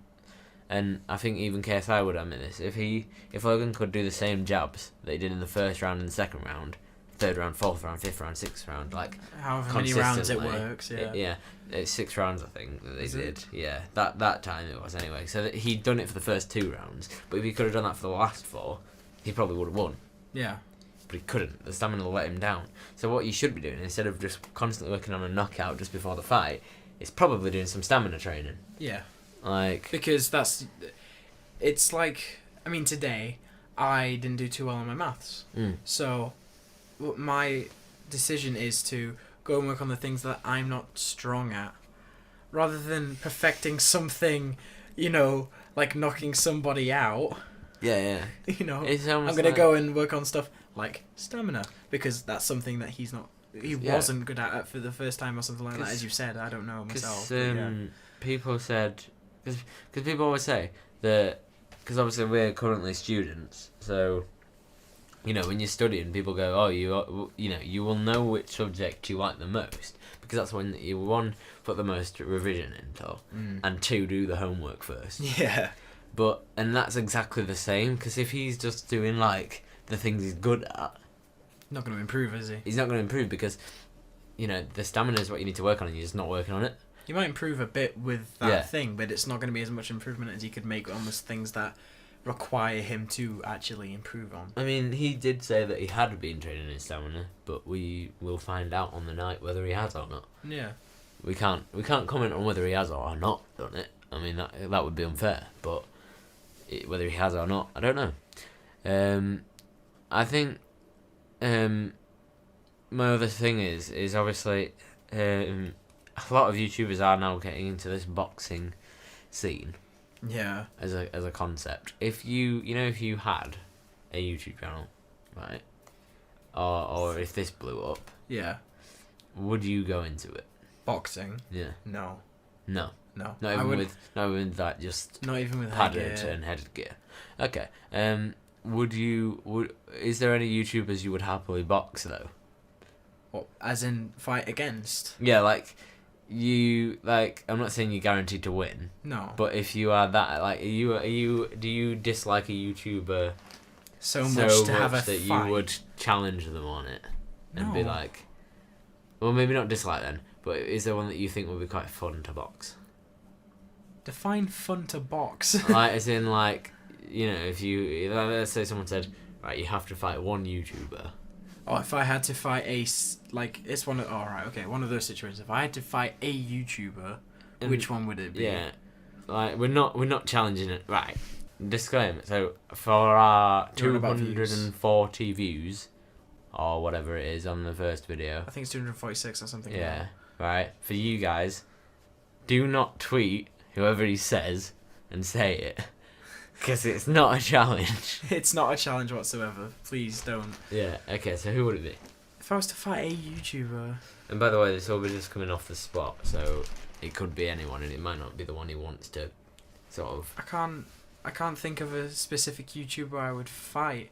Speaker 1: and I think even KSI would admit this. If Logan could do the same jabs that he did in the first round and the second round. 3rd round, 4th round, 5th round, 6th round,
Speaker 2: however many rounds it works,
Speaker 1: it's 6 rounds I think that they did.
Speaker 2: It?
Speaker 1: Yeah, that time it was anyway. So he'd done it for the first 2 rounds, but if he could have done that for the last 4, he probably would have won.
Speaker 2: Yeah.
Speaker 1: But he couldn't. The stamina let him down. So what you should be doing, instead of just constantly working on a knockout just before the fight, is probably doing some stamina training.
Speaker 2: Yeah.
Speaker 1: Because
Speaker 2: it's like, I mean, today I didn't do too well on my maths. So my decision is to go and work on the things that I'm not strong at, rather than perfecting something, like knocking somebody out.
Speaker 1: Yeah.
Speaker 2: I'm gonna go and work on stuff like stamina because that's something that he wasn't good at for the first time or something like that. As you said, I don't know myself.
Speaker 1: People said because people always say that because obviously we're currently students, so. When you're studying, people go, "Oh, you will know which subject you like the most because that's when you 1 put the most revision into, and 2 do the homework first."
Speaker 2: Yeah.
Speaker 1: And that's exactly the same because if he's just doing the things he's good at,
Speaker 2: not going to improve, is he?
Speaker 1: He's not going to improve because, the stamina is what you need to work on, and you're just not working on it.
Speaker 2: You might improve a bit with that thing, but it's not going to be as much improvement as you could make on the things that require him to actually improve on.
Speaker 1: I mean, he did say that he had been training his stamina, but we will find out on the night whether he has or not.
Speaker 2: Yeah.
Speaker 1: We can't comment on whether he has or not done it. I mean, that would be unfair, but whether he has or not, I don't know. I think my other thing is obviously a lot of YouTubers are now getting into this boxing scene.
Speaker 2: Yeah.
Speaker 1: As a concept. If you had a YouTube channel, right? Or if this blew up,
Speaker 2: Yeah.
Speaker 1: would you go into it?
Speaker 2: Boxing?
Speaker 1: Yeah.
Speaker 2: No.
Speaker 1: No.
Speaker 2: No.
Speaker 1: Not even with that just
Speaker 2: not even with
Speaker 1: padded
Speaker 2: headgear.
Speaker 1: and headgear. Okay. Is there any YouTubers you would happily box though?
Speaker 2: What, as in fight against?
Speaker 1: Yeah, I'm not saying you're guaranteed to win.
Speaker 2: No.
Speaker 1: But if you are that, do you dislike a YouTuber
Speaker 2: so much to have a
Speaker 1: that
Speaker 2: fight?
Speaker 1: you would challenge them on it and be
Speaker 2: No.
Speaker 1: like, well, maybe not dislike then, but is there one that you think would be quite fun to box?
Speaker 2: Define fun to box.
Speaker 1: As in if you let's say someone said, right, you have to fight one YouTuber.
Speaker 2: Oh, if I had to fight it's one of one of those situations. If I had to fight a YouTuber, which one would it be?
Speaker 1: Yeah, we're not challenging it, right? Disclaimer. So for our 240 views, or whatever it is on the first video,
Speaker 2: I think it's 246 or something.
Speaker 1: Yeah, right. For you guys, do not tweet whoever he says and say it, because it's not a challenge.
Speaker 2: It's not a challenge whatsoever. Please don't.
Speaker 1: Yeah. Okay. So who would it be?
Speaker 2: If I was to fight a YouTuber.
Speaker 1: And by the way, this will be just coming off the spot, so it could be anyone, and it might not be the one he wants to, sort of.
Speaker 2: I can't think of a specific YouTuber I would fight.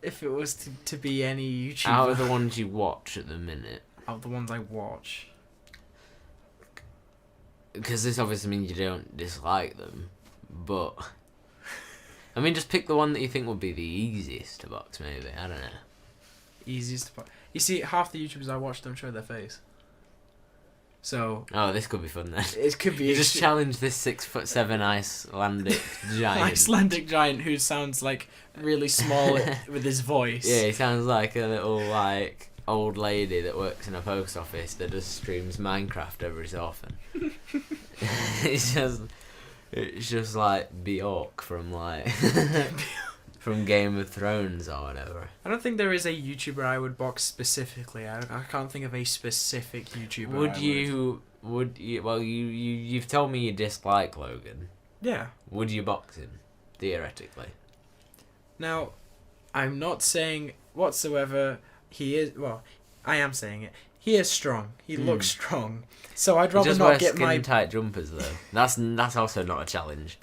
Speaker 2: If it was to be any YouTuber.
Speaker 1: Out of the ones you watch at the minute.
Speaker 2: Out of the ones I watch.
Speaker 1: Because this obviously means you don't dislike them, but I mean, just pick the one that you think would be the easiest to box. Maybe, I don't know.
Speaker 2: Easiest to box. You see, half the YouTubers I watch don't show their face. So.
Speaker 1: Oh, this could be fun then.
Speaker 2: It could be.
Speaker 1: You just challenge this 6'7" Icelandic giant.
Speaker 2: Icelandic giant who sounds like really small with his voice.
Speaker 1: Yeah, he sounds like a little old lady that works in a post office that just streams Minecraft every so often. it's just like Bjork from from Game of Thrones or whatever.
Speaker 2: I don't think there is a YouTuber I would box specifically. I can't think of a specific YouTuber.
Speaker 1: Would you? Well, you've told me you dislike Logan.
Speaker 2: Yeah.
Speaker 1: Would you box him, theoretically?
Speaker 2: Now, I'm not saying whatsoever he is. Well, I am saying it. He is strong. He looks strong. So I'd rather not get my
Speaker 1: tight jumpers though. That's also not a challenge.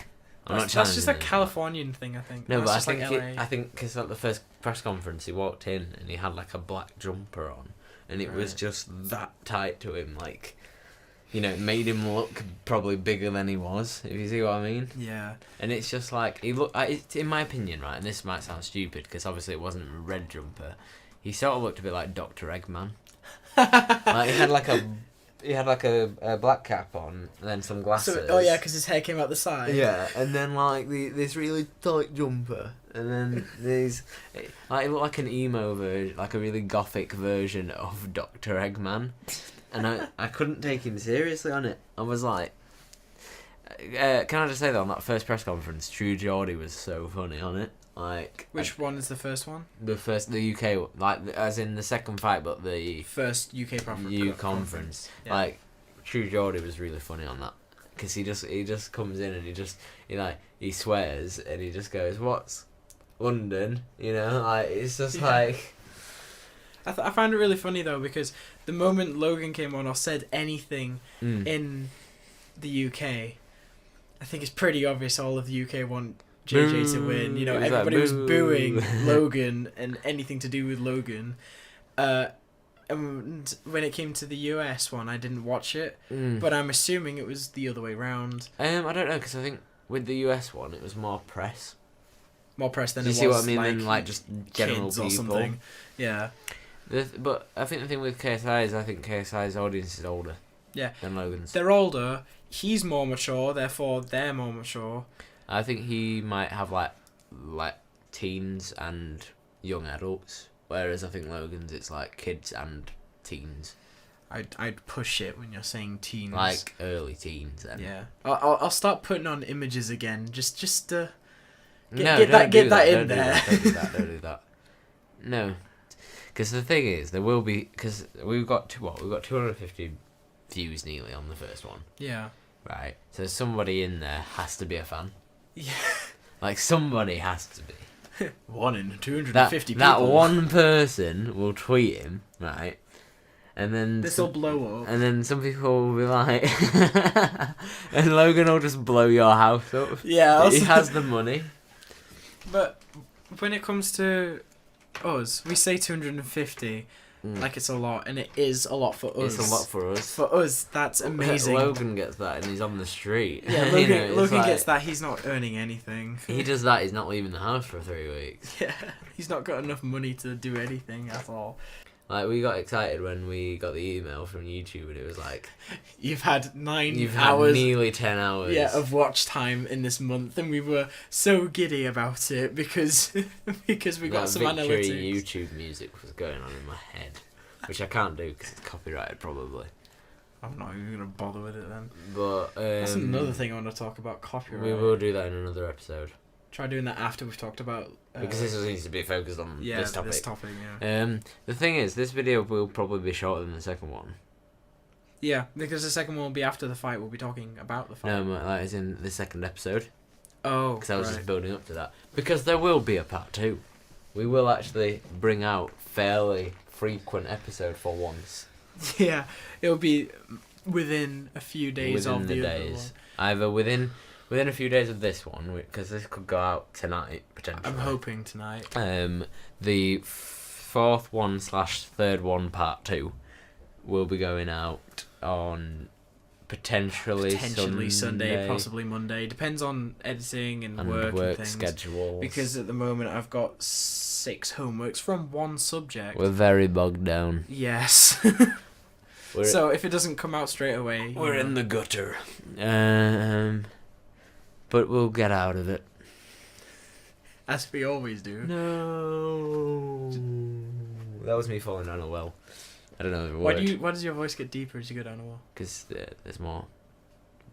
Speaker 2: That's just a Californian thing, I think.
Speaker 1: No,
Speaker 2: that's
Speaker 1: but
Speaker 2: just
Speaker 1: I think because at the first press conference he walked in and he had like a black jumper on, and it was just that tight to him, it made him look probably bigger than he was. If you see what I mean.
Speaker 2: Yeah.
Speaker 1: And it's just like he looked. In my opinion, right, and this might sound stupid because obviously it wasn't a red jumper. He sort of looked a bit like Dr. Eggman. He had a black cap on and then some glasses.
Speaker 2: So, because his hair came out the side.
Speaker 1: Yeah, and then this really tight jumper, and then these it looked like an emo version, like a really gothic version of Dr. Eggman, and I couldn't take him seriously on it. I was like, can I just say that on that first press conference, True Geordie was so funny on it.
Speaker 2: Which one is the first one?
Speaker 1: The UK, as in the second fight, but the
Speaker 2: first UK
Speaker 1: conference.
Speaker 2: Yeah.
Speaker 1: True Geordie was really funny on that because he just comes in and he swears and he just goes, "What's London?" It's just
Speaker 2: I find it really funny though because the moment Logan came on or said anything in the UK, I think it's pretty obvious all of the UK want JJ to win. Everybody was booing Logan and anything to do with Logan. And when it came to the US one, I didn't watch it, but I'm assuming it was the other way round.
Speaker 1: I don't know because I think with the US one it was more press.
Speaker 2: More press than
Speaker 1: Do
Speaker 2: it
Speaker 1: you see
Speaker 2: was
Speaker 1: what I mean? Than just general
Speaker 2: kids
Speaker 1: people.
Speaker 2: Or something. Yeah.
Speaker 1: But I think the thing with KSI is I think KSI's audience is older.
Speaker 2: Yeah.
Speaker 1: Than Logan's.
Speaker 2: They're older. He's more mature, therefore they're more mature.
Speaker 1: I think he might have like teens and young adults, whereas I think Logan's it's like kids and teens.
Speaker 2: I'd push it when you're saying teens.
Speaker 1: Like early teens, then.
Speaker 2: Yeah. I'll start putting on images again. Just Get
Speaker 1: Don't
Speaker 2: that
Speaker 1: do
Speaker 2: in
Speaker 1: Don't
Speaker 2: there.
Speaker 1: Don't do that. No, because the thing is, there will be, because we've got 250 views nearly on the first one.
Speaker 2: Yeah.
Speaker 1: Right. So somebody in there has to be a fan.
Speaker 2: Yeah.
Speaker 1: Like somebody has to be.
Speaker 2: 1 in 250 people.
Speaker 1: That one person will tweet him, right? And then
Speaker 2: This'll blow up.
Speaker 1: And then some people will be like, and Logan will just blow your house up.
Speaker 2: Yeah.
Speaker 1: He has the money.
Speaker 2: But when it comes to us, we say 250 like it's a lot, and it is a lot for us.
Speaker 1: It's a lot for us.
Speaker 2: For us, that's amazing.
Speaker 1: Logan gets that, and he's on the street.
Speaker 2: Yeah, Logan gets that. He's not earning anything.
Speaker 1: He does that. He's not leaving the house for 3 weeks.
Speaker 2: Yeah, he's not got enough money to do anything at all.
Speaker 1: Like, we got excited when we got the email from YouTube, and it was like,
Speaker 2: You've had 9
Speaker 1: you've
Speaker 2: hours.
Speaker 1: had nearly 10 hours.
Speaker 2: Yeah, of watch time in this month, and we were so giddy about it because we got some
Speaker 1: Victory
Speaker 2: analytics.
Speaker 1: YouTube music was going on in my head, which I can't do because it's copyrighted probably.
Speaker 2: I'm not even gonna bother with it then.
Speaker 1: But
Speaker 2: That's another thing I want to talk about, copyright.
Speaker 1: we will do that in another episode.
Speaker 2: Try doing that after we've talked about.
Speaker 1: Because this needs to be focused on this topic.
Speaker 2: Yeah.
Speaker 1: The thing is, this video will probably be shorter than the second one.
Speaker 2: Yeah, because the second one will be after the fight. We'll be talking about the fight.
Speaker 1: No, like as in the second episode.
Speaker 2: Oh,
Speaker 1: because I was just building up to that. Because there will be a part 2. We will actually bring out fairly frequent episode for once.
Speaker 2: Yeah, it'll be within a few days of the other one.
Speaker 1: Either within a few days of this one, because this could go out tonight potentially.
Speaker 2: I'm hoping tonight.
Speaker 1: The 4th one / 3rd one part 2 will be going out on potentially
Speaker 2: Sunday, possibly Monday. Depends on editing and work and things.
Speaker 1: Schedules.
Speaker 2: Because at the moment I've got 6 homeworks from one subject.
Speaker 1: We're very bogged down.
Speaker 2: Yes. So if it doesn't come out straight away,
Speaker 1: we're in the gutter. But we'll get out of it.
Speaker 2: As we always do.
Speaker 1: No. That was me falling down a well. I don't know the word.
Speaker 2: Why does your voice get deeper as you go down a well?
Speaker 1: Because there's more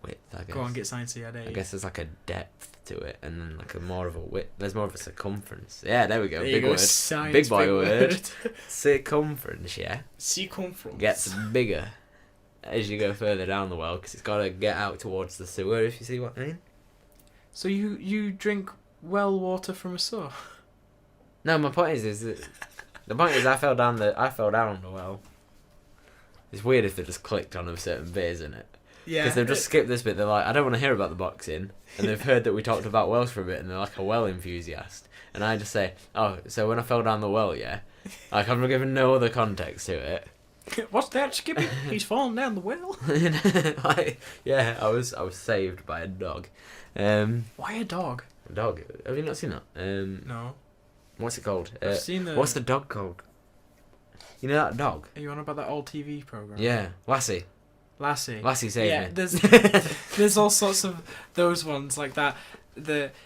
Speaker 1: width, I guess.
Speaker 2: Go on, get sciencey,
Speaker 1: I guess there's like a depth to it, and then like a more of a width. There's more of a circumference. Yeah, there we go. Big word.
Speaker 2: Science,
Speaker 1: big boy word. Circumference, yeah.
Speaker 2: Circumference.
Speaker 1: Gets bigger as you go further down the well, because it's got to get out towards the sewer, if you see what I mean.
Speaker 2: So you drink well water from a sewer?
Speaker 1: No, my point is that the point is I fell down the well. It's weird if they just clicked on a certain bit, isn't it?
Speaker 2: Yeah.
Speaker 1: Because they've just skipped this bit. They're like, I don't want to hear about the boxing, and they've heard that we talked about wells for a bit, and they're like a well enthusiast. And I just say, oh, so when I fell down the well, yeah, like I'm giving no other context to it.
Speaker 2: What's that, Skippy? He's falling down the well.
Speaker 1: Like, yeah, I was saved by a dog.
Speaker 2: Why a dog?
Speaker 1: A dog? Have you not seen that?
Speaker 2: No.
Speaker 1: What's it called?
Speaker 2: I've seen the...
Speaker 1: What's the dog called? You know that dog?
Speaker 2: Are you on about that old TV program?
Speaker 1: Yeah, Lassie.
Speaker 2: Lassie
Speaker 1: saved me.
Speaker 2: There's all sorts of those ones like that.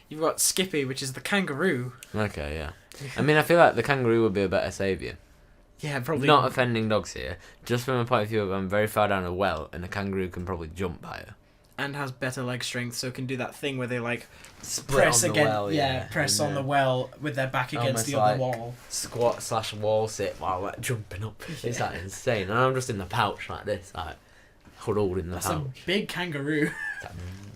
Speaker 2: You've got Skippy, which is the kangaroo.
Speaker 1: Okay, yeah. I mean, I feel like the kangaroo would be a better saviour.
Speaker 2: Yeah, probably.
Speaker 1: Not offending dogs here. Just from a point of view of I'm very far down a well, and a kangaroo can probably jump higher.
Speaker 2: And has better leg strength, so can do that thing where they like
Speaker 1: split
Speaker 2: press
Speaker 1: on the
Speaker 2: against,
Speaker 1: well,
Speaker 2: press on the well with their back against the other wall.
Speaker 1: Squat / wall sit while like jumping up. Yeah. It's like insane. And I'm just in the pouch like this, like huddled in the pouch.
Speaker 2: That's a big kangaroo.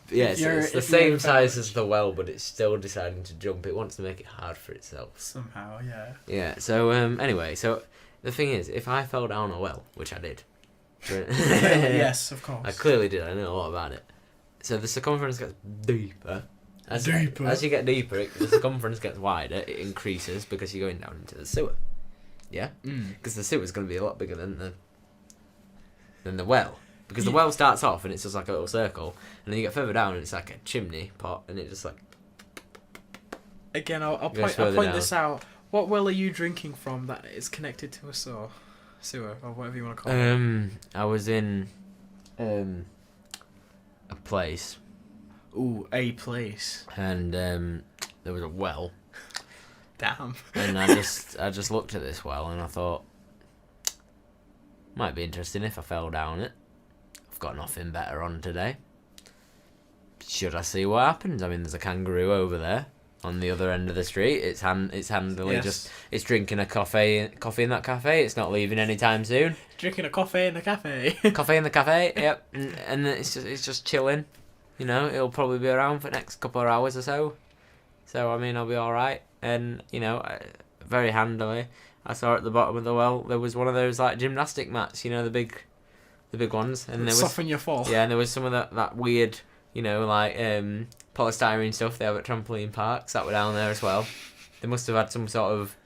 Speaker 1: Yeah, it's the same size as the well, but it's still deciding to jump. It wants to make it hard for itself.
Speaker 2: Somehow, yeah.
Speaker 1: Yeah, so anyway, so the thing is, if I fell down a well, which I did.
Speaker 2: Yes, of course.
Speaker 1: I clearly did, I know a lot about it. So the circumference gets deeper. As you get deeper, the circumference gets wider, it increases because you're going down into the sewer. Yeah? Because the sewer's going to be a lot bigger than the well. Because the well starts off and it's just like a little circle, and then you get further down and it's like a chimney pot, and it just like...
Speaker 2: Again, I'll point this out. What well are you drinking from that is connected to a sewer, or whatever you want to call it?
Speaker 1: I was in a place.
Speaker 2: Ooh, a place.
Speaker 1: And there was a well.
Speaker 2: Damn.
Speaker 1: And I just looked at this well and I thought, Might be interesting if I fell down it. I've got nothing better on today. Should I see what happens? I mean, there's a kangaroo over there on the other end of the street. It's handily it's drinking a coffee in that cafe. It's not leaving anytime soon.
Speaker 2: Drinking a coffee in the cafe.
Speaker 1: Coffee in the cafe, yep. And it's just chilling. You know, it'll probably be around for the next couple of hours or so. So I mean, I'll be all right. And you know, very handily, I saw at the bottom of the well there was one of those like gymnastic mats. You know, the big ones. And there was
Speaker 2: soften your fall.
Speaker 1: Yeah, and there was some of that weird, you know, like polystyrene stuff they have at trampoline parks that were down there as well. They must have had some sort of,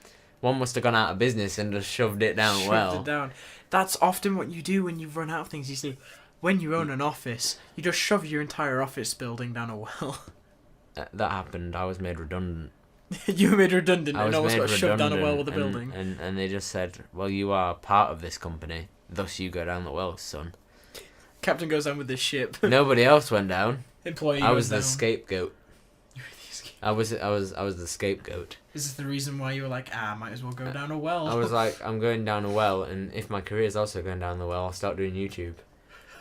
Speaker 1: one must have gone out of business and just shoved it down
Speaker 2: Shoved it down. That's often what you do when you run out of things. You see, when you own an office, you just shove your entire office building down a well.
Speaker 1: That happened. I was made redundant.
Speaker 2: You were made redundant and almost got shoved down a well with a
Speaker 1: building. And they just said, well, you are part of this company, thus you go down the well, son.
Speaker 2: Captain goes down with this ship.
Speaker 1: Nobody else went down.
Speaker 2: Employee
Speaker 1: I was
Speaker 2: goes
Speaker 1: the
Speaker 2: down.
Speaker 1: scapegoat.
Speaker 2: You were the scapegoat.
Speaker 1: I was the scapegoat.
Speaker 2: Is this the reason why you were like, might as well go down a well?
Speaker 1: I was like, I'm going down a well, and if my career's also going down the well, I'll start doing YouTube.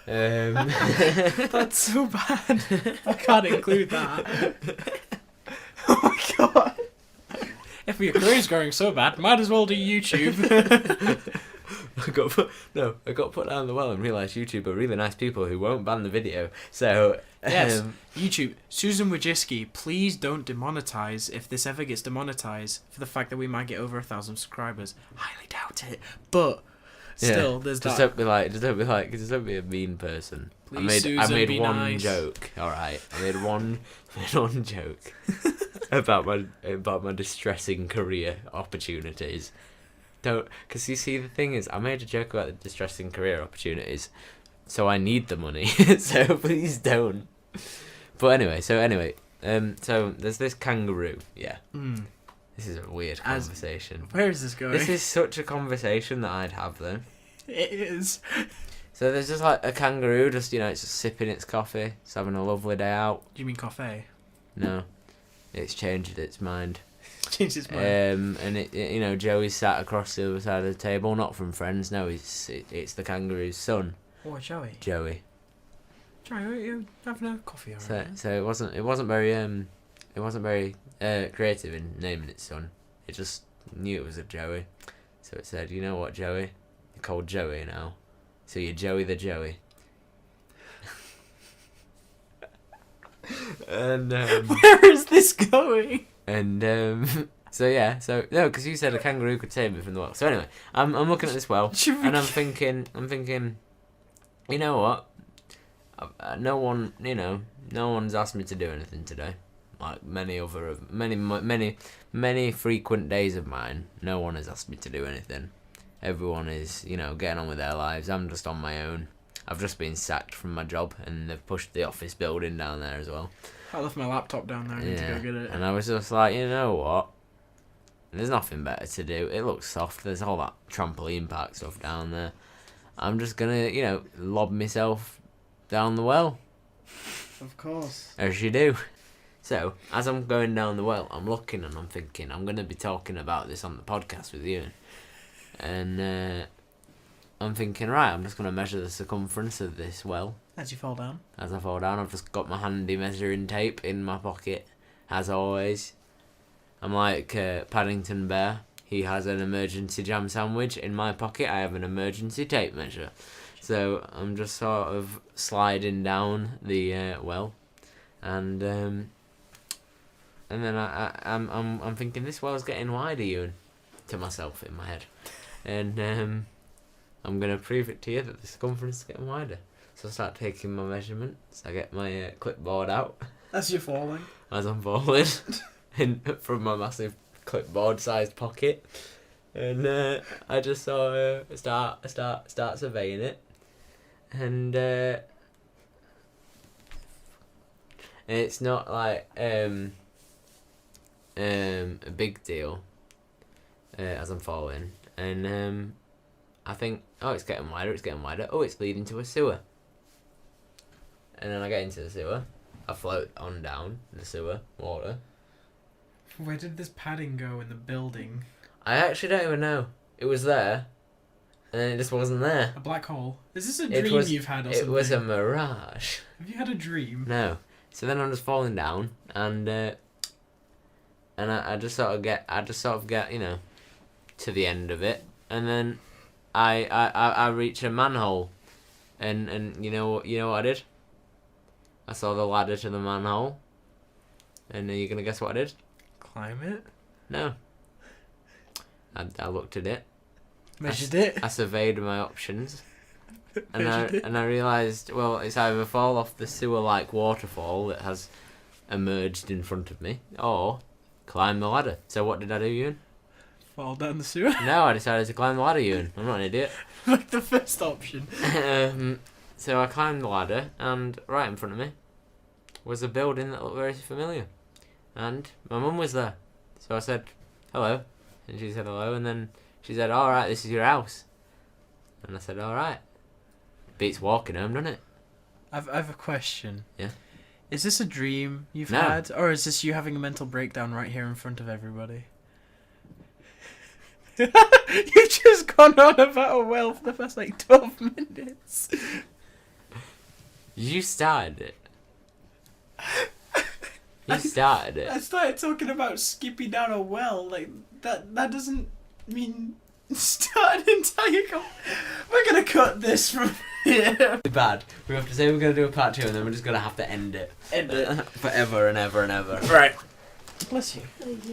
Speaker 2: That's so bad. I can't include that. Oh my god. If your career's going so bad, might as well do YouTube.
Speaker 1: I got put down the well and realised YouTube are really nice people who won't ban the video. So
Speaker 2: yes, YouTube, Susan Wojcicki, please don't demonetize if this ever gets demonetized for the fact that we might get over 1,000 subscribers. Highly doubt it, but still, there's
Speaker 1: just
Speaker 2: that.
Speaker 1: Just don't be a mean person.
Speaker 2: Please, Susan,
Speaker 1: I made
Speaker 2: be
Speaker 1: one
Speaker 2: nice.
Speaker 1: joke. All right, I made one joke about my distressing career opportunities. Don't, because you see, the thing is, I made a joke about the distressing career opportunities, so I need the money. So please don't. But anyway, so there's this kangaroo. Yeah. This is a weird conversation.
Speaker 2: Where is this going?
Speaker 1: This is such a conversation that I'd have though.
Speaker 2: It is.
Speaker 1: So there's just like a kangaroo, just, you know, it's just sipping its coffee, it's having a lovely day out.
Speaker 2: Do you mean coffee?
Speaker 1: No, it's changed its mind.
Speaker 2: Changed its mind.
Speaker 1: And it, you know, Joey's sat across the other side of the table, not from friends. No, it's the kangaroo's son.
Speaker 2: Oh, Joey.
Speaker 1: Joey.
Speaker 2: Joey, are you having a coffee already?
Speaker 1: So it wasn't very creative in naming its son. It just knew it was a Joey, so it said, you know what, Joey, you're called Joey now, so you're Joey the Joey. And
Speaker 2: where is this going?
Speaker 1: And no, because you said a kangaroo could save me from the well. So anyway, I'm looking at this well, and I'm thinking, you know what? No one's asked me to do anything today. Like many frequent days of mine, no one has asked me to do anything. Everyone is, you know, getting on with their lives. I'm just on my own. I've just been sacked from my job, and they've pushed the office building down there as well.
Speaker 2: I left my laptop down there. I need to go get it.
Speaker 1: And I was just like, you know what? There's nothing better to do. It looks soft. There's all that trampoline park stuff down there. I'm just gonna, you know, lob myself down the well.
Speaker 2: Of course.
Speaker 1: As you do. So, as I'm going down the well, I'm looking and I'm thinking, I'm going to be talking about this on the podcast with you. And I'm thinking, right, I'm just going to measure the circumference of this well.
Speaker 2: As you fall down?
Speaker 1: As I fall down, I've just got my handy measuring tape in my pocket, as always. I'm like Paddington Bear. He has an emergency jam sandwich. In my pocket, I have an emergency tape measure. So, I'm just sort of sliding down the well. And then I'm thinking, this well's getting wider, Ewan, to myself in my head, and I'm gonna prove it to you that the circumference is getting wider. So I start taking my measurements. I get my clipboard out.
Speaker 2: As you're falling.
Speaker 1: As I'm falling, from my massive clipboard-sized pocket, and I just start surveying it, and it's not like a big deal as I'm falling, and I think, oh, it's getting wider, oh, it's leading to a sewer, and then I get into the sewer, I float on down the sewer water.
Speaker 2: Where did this padding go in the building?
Speaker 1: I actually don't even know. It was there, and then it just wasn't there.
Speaker 2: A black hole. Is this a
Speaker 1: It
Speaker 2: dream
Speaker 1: was-
Speaker 2: you've had or
Speaker 1: It
Speaker 2: something?
Speaker 1: was a mirage.
Speaker 2: Have you had a dream?
Speaker 1: No. So then I'm just falling down, and I just sort of get, you know, to the end of it, and then I reach a manhole, and you know what I did? I saw the ladder to the manhole, and are you gonna guess what I did?
Speaker 2: Climb it?
Speaker 1: No. I looked at it.
Speaker 2: Measured it?
Speaker 1: I surveyed my options, and
Speaker 2: Measured it?
Speaker 1: I realised, well, it's either fall off the sewer-like waterfall that has emerged in front of me, or climb the ladder. So what did I do, Ewan?
Speaker 2: Fall down the sewer?
Speaker 1: No, I decided to climb the ladder, Ewan. I'm not an idiot.
Speaker 2: Like the first option.
Speaker 1: So I climbed the ladder, and right in front of me was a building that looked very familiar. And my mum was there. So I said, hello. And she said hello, and then she said, alright, this is your house. And I said, alright. Beats walking home, doesn't it?
Speaker 2: I've a question.
Speaker 1: Yeah.
Speaker 2: Is this a dream you've
Speaker 1: No.
Speaker 2: had, or is this you having a mental breakdown right here in front of everybody? You've just gone on about a well for the past 12 minutes.
Speaker 1: You started it. You started it.
Speaker 2: I started talking about skipping down a well. Like that doesn't mean start an entire. We're gonna cut this from here.
Speaker 1: Bad. We have to say we're going to do a part 2, and then we're just going to have to end it.
Speaker 2: End it.
Speaker 1: Forever and ever and ever.
Speaker 2: Right. Bless you.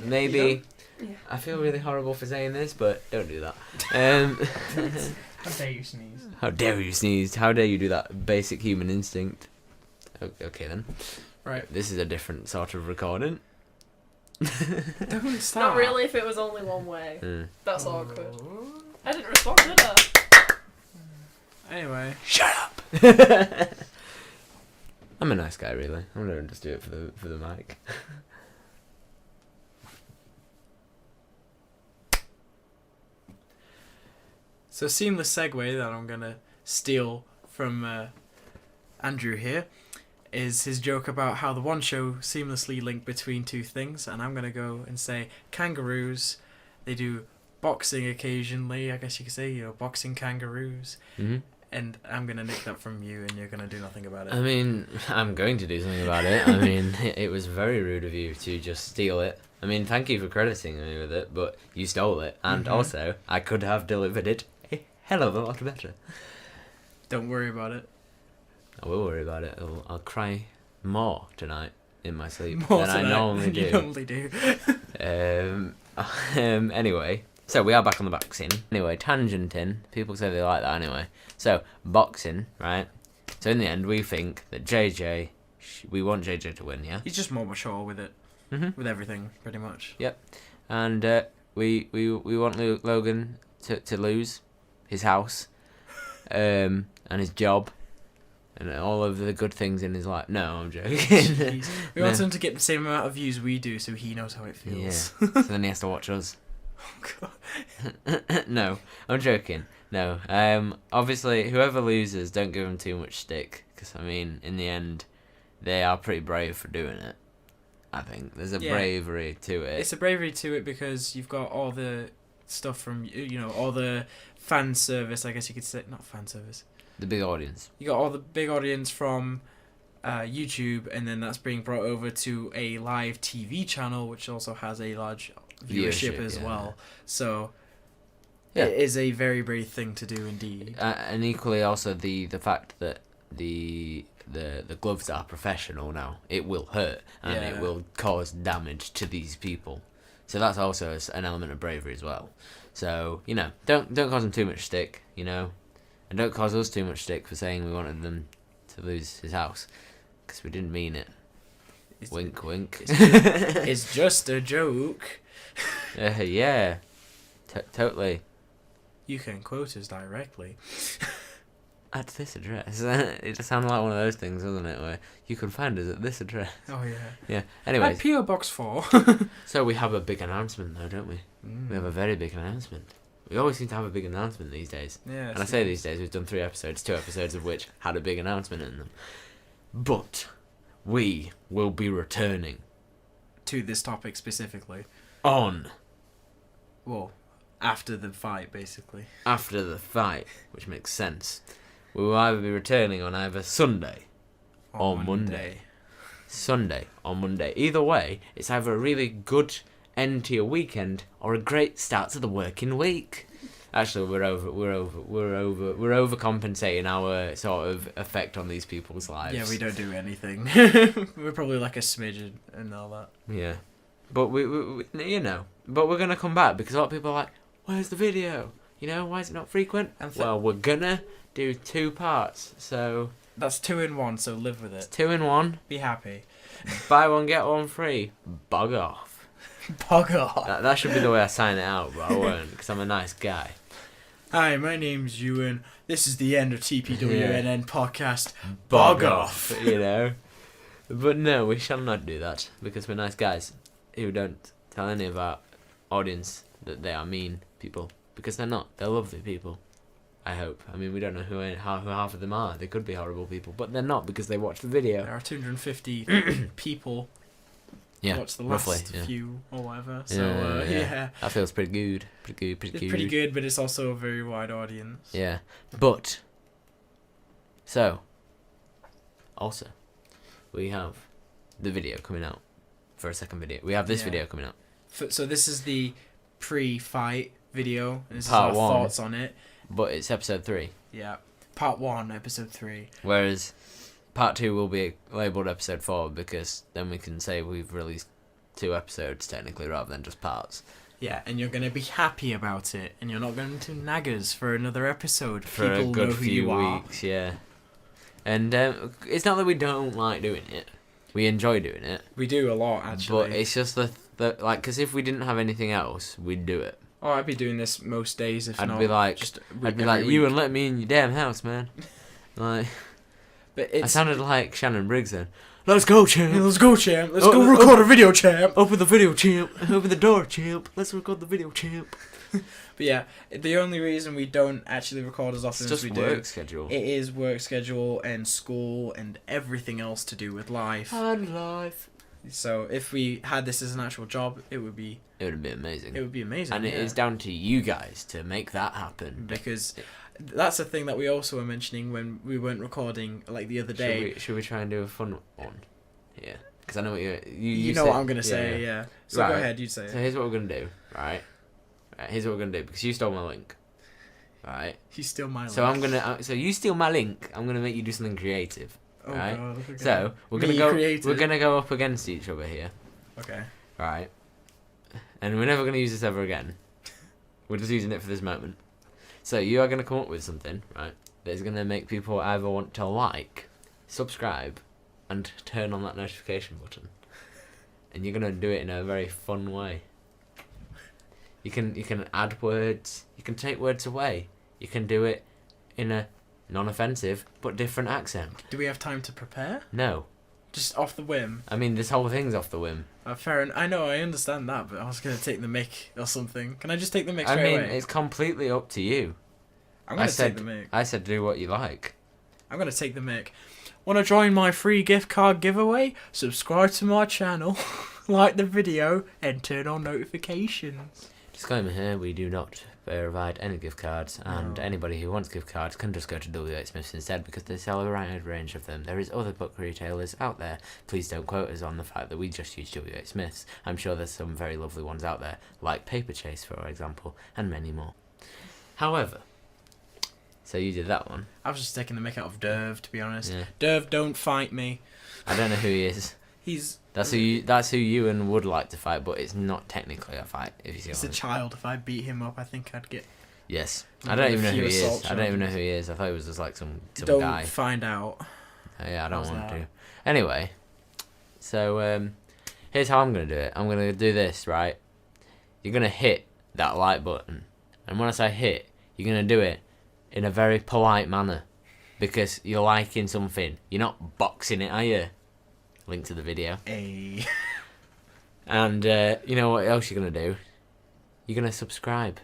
Speaker 1: Maybe.
Speaker 3: Yeah.
Speaker 1: I feel really horrible for saying this, but don't do that.
Speaker 2: How dare you sneeze?
Speaker 1: How dare you sneeze? How dare you do that? Basic human instinct. Okay then.
Speaker 2: Right.
Speaker 1: This is a different sort of recording.
Speaker 2: Don't stop.
Speaker 3: Not really if it was only one way.
Speaker 1: Mm.
Speaker 3: That's awkward. I didn't respond, did I?
Speaker 2: Anyway.
Speaker 1: Shut up! I'm a nice guy, really. I'm gonna just do it for the mic.
Speaker 2: So seamless segue that I'm gonna steal from Andrew here is his joke about how the one show seamlessly linked between two things, and I'm gonna go and say kangaroos. They do boxing occasionally, I guess you could say, boxing kangaroos.
Speaker 1: Mm-hmm.
Speaker 2: And I'm gonna nick that from you, and you're gonna do nothing about it.
Speaker 1: I mean, I'm going to do something about it. I mean, it was very rude of you to just steal it. I mean, thank you for crediting me with it, but you stole it, and also I could have delivered it a hell of a lot better.
Speaker 2: Don't worry about it.
Speaker 1: I will worry about it. I'll cry more tonight in my sleep
Speaker 2: More
Speaker 1: than I
Speaker 2: tonight
Speaker 1: normally
Speaker 2: than
Speaker 1: do.
Speaker 2: you normally do.
Speaker 1: Anyway, so we are back on the boxing. Anyway, tangenting. People say they like that anyway. So, boxing, right? So in the end, we think that JJ, we want JJ to win, yeah?
Speaker 2: He's just more mature with it, with everything, pretty much.
Speaker 1: Yep. And we want Logan to lose his house, and his job, and all of the good things in his life. No, I'm joking.
Speaker 2: Jeez. We want
Speaker 1: No.
Speaker 2: him to get the same amount of views we do, so he knows how it
Speaker 1: Yeah.
Speaker 2: feels.
Speaker 1: So then he has to watch us.
Speaker 2: Oh, God.
Speaker 1: No, I'm joking. No. Obviously, whoever loses, don't give them too much stick, because I mean, in the end, they are pretty brave for doing it. I think there's a
Speaker 2: Yeah.
Speaker 1: bravery to it.
Speaker 2: It's a bravery to it because you've got all the stuff from, all the fan service, I guess you could say. Not fan service.
Speaker 1: The big audience.
Speaker 2: You got all the big audience from YouTube, and then that's being brought over to a live TV channel, which also has a large viewership as
Speaker 1: yeah.
Speaker 2: well. So
Speaker 1: Yeah.
Speaker 2: it is a very brave thing to do indeed.
Speaker 1: And equally also the fact that the gloves are professional now. It will hurt and
Speaker 2: Yeah.
Speaker 1: it will cause damage to these people. So that's also an element of bravery as well. So, don't cause them too much stick, and don't cause us too much stick for saying we wanted them to lose his house, because we didn't mean it. Wink, wink.
Speaker 2: It's just a joke.
Speaker 1: Yeah, totally.
Speaker 2: You can quote us directly.
Speaker 1: At this address. It just sounded like one of those things, doesn't it? Where you can find us at this address.
Speaker 2: Oh yeah.
Speaker 1: Yeah. Anyways,
Speaker 2: At PO Box 4.
Speaker 1: so we have a big announcement, though, don't we?
Speaker 2: Mm.
Speaker 1: We have a very big announcement. We always seem to have a big announcement these days.
Speaker 2: Yeah.
Speaker 1: And I say these days, we've done 3 episodes, 2 episodes of which had a big announcement in them. But we will be returning
Speaker 2: to this topic specifically.
Speaker 1: on
Speaker 2: Well, After the fight, basically.
Speaker 1: After the fight, which makes sense. We will either be returning on either Sunday or Monday. Sunday or Monday. Either way, it's either a really good end to your weekend or a great start to the working week. Actually, we're overcompensating our sort of effect on these people's lives.
Speaker 2: Yeah, we don't do anything. We're probably like a smidgen and all that.
Speaker 1: Yeah, but we you know, but we're gonna come back because a lot of people are like, "Where's the video? You know, why is it not frequent?" Well, we're gonna do 2 parts, so
Speaker 2: that's 2 in 1. So live with it.
Speaker 1: 2 in 1.
Speaker 2: Be happy.
Speaker 1: Buy one get one free. Bug off.
Speaker 2: Bug off.
Speaker 1: That should be the way I sign it out, but I won't because I'm a nice guy.
Speaker 2: Hi, my name's Ewan. This is the end of TPWNN podcast.
Speaker 1: Bug off, you know. But no, we shall not do that because we're nice guys who don't tell any of our audience that they are mean people because they're not. They're lovely people. I hope. I mean, we don't know who half of them are. They could be horrible people, but they're not because they watched the video.
Speaker 2: There are 250 people.
Speaker 1: Yeah,
Speaker 2: Watch the
Speaker 1: roughly,
Speaker 2: last
Speaker 1: yeah.
Speaker 2: few or whatever. So yeah.
Speaker 1: That feels pretty good. Pretty good.
Speaker 2: It's pretty good, but it's also a very wide audience.
Speaker 1: Yeah, but so also we have the video coming out for a second video. We have this video coming out.
Speaker 2: So this is the pre-fight video. And this
Speaker 1: Part
Speaker 2: is our
Speaker 1: 1.
Speaker 2: thoughts on it.
Speaker 1: But it's episode 3.
Speaker 2: Yeah, part 1, episode 3.
Speaker 1: Whereas part 2 will be labelled episode 4 because then we can say we've released 2 episodes technically rather than just parts.
Speaker 2: Yeah, and you're going to be happy about it, and you're not going to nag us for another episode.
Speaker 1: For
Speaker 2: People
Speaker 1: a good
Speaker 2: know who
Speaker 1: few
Speaker 2: you are.
Speaker 1: weeks, yeah. And it's not that we don't like doing it. We enjoy doing it.
Speaker 2: We do a lot, actually.
Speaker 1: But it's just the like, because if we didn't have anything else, we'd do it.
Speaker 2: Oh, I'd be doing this most days, if
Speaker 1: I'd
Speaker 2: not
Speaker 1: be like,
Speaker 2: just
Speaker 1: I'd be
Speaker 2: every
Speaker 1: like,
Speaker 2: week.
Speaker 1: you wouldn't let me in your damn house, man. Like,
Speaker 2: But
Speaker 1: I
Speaker 2: it's...
Speaker 1: sounded like Shannon Briggs then. Let's go, champ.
Speaker 2: Yeah, let's go, champ. Let's go record a video, champ.
Speaker 1: Open the video, champ. Open the door, champ. Let's record the video, champ.
Speaker 2: But yeah, the only reason we don't actually record as
Speaker 1: It's
Speaker 2: often as
Speaker 1: just
Speaker 2: we
Speaker 1: work
Speaker 2: do,
Speaker 1: schedule.
Speaker 2: it is work schedule and school and everything else to do with life.
Speaker 1: And life.
Speaker 2: So if we had this as an actual job, it would be
Speaker 1: amazing.
Speaker 2: It would be amazing.
Speaker 1: And it is down to you guys to make that happen.
Speaker 2: Because that's the thing that we also were mentioning when we weren't recording, like the other day.
Speaker 1: Should we try and do a fun one? Yeah. Because I know what
Speaker 2: you know what I'm gonna say. Yeah. So
Speaker 1: Right.
Speaker 2: go ahead. You say
Speaker 1: So
Speaker 2: it.
Speaker 1: here's what we're gonna do. Right. Here's what we're gonna do because you stole my link. Right.
Speaker 2: You steal my.
Speaker 1: So
Speaker 2: link.
Speaker 1: I'm gonna. So you steal my link. I'm gonna make you do something creative.
Speaker 2: Oh
Speaker 1: right.
Speaker 2: God. Okay.
Speaker 1: So we're
Speaker 2: Me
Speaker 1: gonna go.
Speaker 2: creative.
Speaker 1: We're gonna go up against each other here.
Speaker 2: Okay.
Speaker 1: Right. And we're never gonna use this ever again. We're just using it for this moment. So you are gonna come up with something, right? That is gonna make people either want to like, subscribe, and turn on that notification button. And you're gonna do it in a very fun way. You can add words. You can take words away. You can do it in a non-offensive but different accent.
Speaker 2: Do we have time to prepare?
Speaker 1: No.
Speaker 2: Just off the whim.
Speaker 1: I mean, this whole thing's off the whim.
Speaker 2: Fair enough. I know, I understand that, but I was gonna take the mic or something. Can I just take the mic
Speaker 1: I
Speaker 2: straight
Speaker 1: mean,
Speaker 2: away?
Speaker 1: it's completely up to you.
Speaker 2: I'm gonna
Speaker 1: I said,
Speaker 2: take the mic.
Speaker 1: I said do what you like.
Speaker 2: I'm gonna take the mic. Want to join my free gift card giveaway? Subscribe to my channel, like the video, and turn on notifications.
Speaker 1: Disclaimer here, we do not provide any gift cards, and
Speaker 2: No.
Speaker 1: anybody who wants gift cards can just go to W.H. Smith's instead because they sell a wide range of them. There is other book retailers out there. Please don't quote us on the fact that we just use W.H. Smith's. I'm sure there's some very lovely ones out there, like Paper Chase, for example, and many more. However, so you did that one.
Speaker 2: I was just taking the mic out of Derv, to be honest.
Speaker 1: Yeah.
Speaker 2: Derv, don't fight me.
Speaker 1: I don't know who he is.
Speaker 2: He's
Speaker 1: That's who you and would like to fight, but it's not technically a fight. If you see
Speaker 2: he's
Speaker 1: what
Speaker 2: a
Speaker 1: I mean.
Speaker 2: child. If I beat him up, I think I'd get.
Speaker 1: Yes,
Speaker 2: Maybe
Speaker 1: I don't
Speaker 2: a
Speaker 1: even know
Speaker 2: few
Speaker 1: who he is.
Speaker 2: assault
Speaker 1: I don't even know
Speaker 2: charges.
Speaker 1: who he is. I thought he was just like some
Speaker 2: Don't
Speaker 1: guy.
Speaker 2: find out.
Speaker 1: Yeah, I don't
Speaker 2: How's
Speaker 1: want
Speaker 2: that?
Speaker 1: to. Anyway, so here's how I'm gonna do it. I'm gonna do this, right? You're gonna hit that like button, and when I say hit, you're gonna do it in a very polite manner, because you're liking something. You're not boxing it, are you? Link to the video.
Speaker 2: A.
Speaker 1: And you know what else you're gonna do? You're gonna subscribe.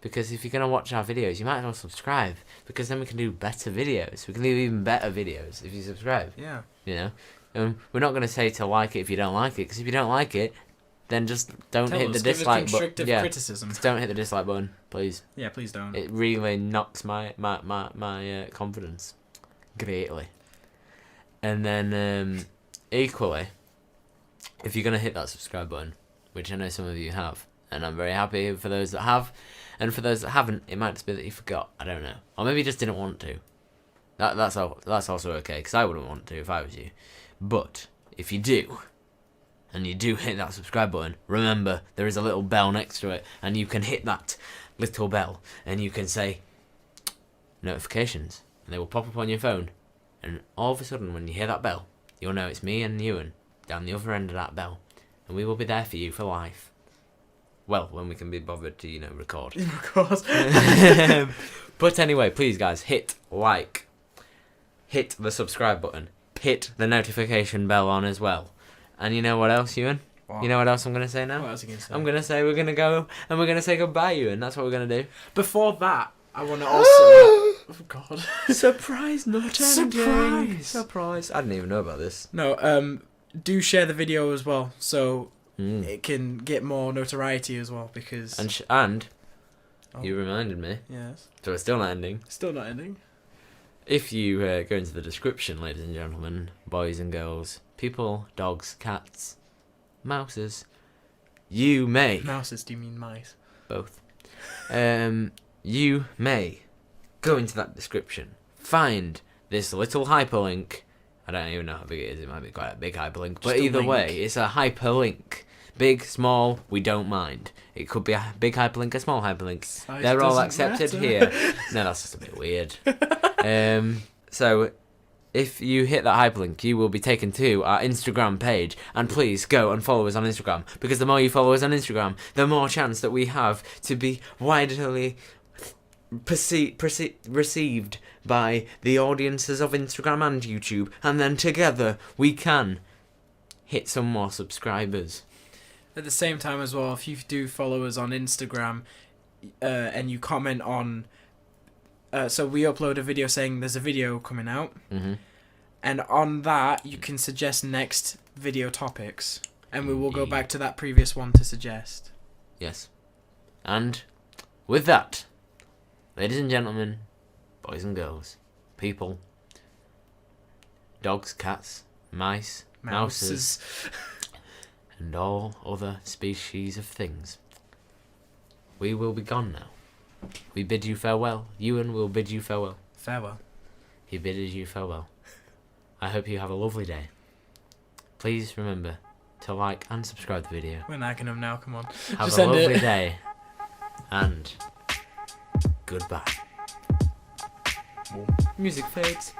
Speaker 1: Because if you're going to watch our videos, you might as well subscribe. Because then we can do better videos. We can do even better videos if you subscribe.
Speaker 2: Yeah.
Speaker 1: You know? We're not going to say to like it if you don't like it. Because if you don't like it, then just don't
Speaker 2: Tell
Speaker 1: hit
Speaker 2: us,
Speaker 1: the
Speaker 2: give us
Speaker 1: dislike button.
Speaker 2: constructive
Speaker 1: Yeah,
Speaker 2: criticism.
Speaker 1: just don't hit the dislike button, please.
Speaker 2: Yeah, please don't.
Speaker 1: It really knocks my confidence greatly. And then equally, if you're gonna hit that subscribe button, which I know some of you have, and I'm very happy for those that have, and for those that haven't, it might just be that you forgot. I don't know, or maybe you just didn't want to. That's also okay, because I wouldn't want to if I was you. But if you do, and you do hit that subscribe button, remember there is a little bell next to it, and you can hit that little bell, and you can say notifications, and they will pop up on your phone, and all of a sudden when you hear that bell, you'll know it's me and Ewan down the other end of that bell, and we will be there for you for life. Well, when we can be bothered to, record.
Speaker 2: Of course.
Speaker 1: But anyway, please guys, hit like, hit the subscribe button, hit the notification bell on as well. And you know what else, Ewan?
Speaker 2: What?
Speaker 1: You know what else I'm going to say now?
Speaker 2: What else are you gonna say?
Speaker 1: I'm going to say we're going to go and we're going to say goodbye, Ewan. That's what we're going to do.
Speaker 2: Before that, I want to also... oh, God.
Speaker 1: Surprise, not ending.
Speaker 2: Surprise.
Speaker 1: Surprise. I didn't even know about this.
Speaker 2: No, do share the video as well, so
Speaker 1: Mm.
Speaker 2: it can get more notoriety as well, because...
Speaker 1: And
Speaker 2: Oh.
Speaker 1: you reminded me,
Speaker 2: Yes.
Speaker 1: so it's still not ending.
Speaker 2: Still not ending.
Speaker 1: If you go into the description, ladies and gentlemen, boys and girls, people, dogs, cats, mouses, you may...
Speaker 2: Mouses, do you mean mice?
Speaker 1: Both. You may go into that description, find this little hyperlink. I don't even know how big it is. It might be quite a big hyperlink. But
Speaker 2: Just a
Speaker 1: either
Speaker 2: link.
Speaker 1: way, it's a hyperlink. Big, small, we don't mind. It could be a big hyperlink, a small hyperlink.
Speaker 2: Size
Speaker 1: They're all
Speaker 2: doesn't
Speaker 1: accepted
Speaker 2: matter.
Speaker 1: here. No, that's just a bit weird. So, if you hit that hyperlink, you will be taken to our Instagram page. And please go and follow us on Instagram. Because the more you follow us on Instagram, the more chance that we have to be widely received by the audiences of Instagram and YouTube. And then together, we can hit some more subscribers.
Speaker 2: At the same time as well, if you do follow us on Instagram and you comment on... so we upload a video saying there's a video coming out.
Speaker 1: Mm-hmm.
Speaker 2: And on that, you can suggest next video topics. And we will go
Speaker 1: Indeed.
Speaker 2: back to that previous one to suggest.
Speaker 1: Yes. And with that, ladies and gentlemen, boys and girls, people, dogs, cats, mice, mouses, and all other species of things, we will be gone now. We bid you farewell. Ewan will bid you farewell.
Speaker 2: Farewell.
Speaker 1: He bids you farewell. I hope you have a lovely day. Please remember to like and subscribe the video.
Speaker 2: We're nagging them now, come on.
Speaker 1: Have
Speaker 2: Just
Speaker 1: a
Speaker 2: end
Speaker 1: lovely
Speaker 2: it.
Speaker 1: day. And goodbye. Music fades.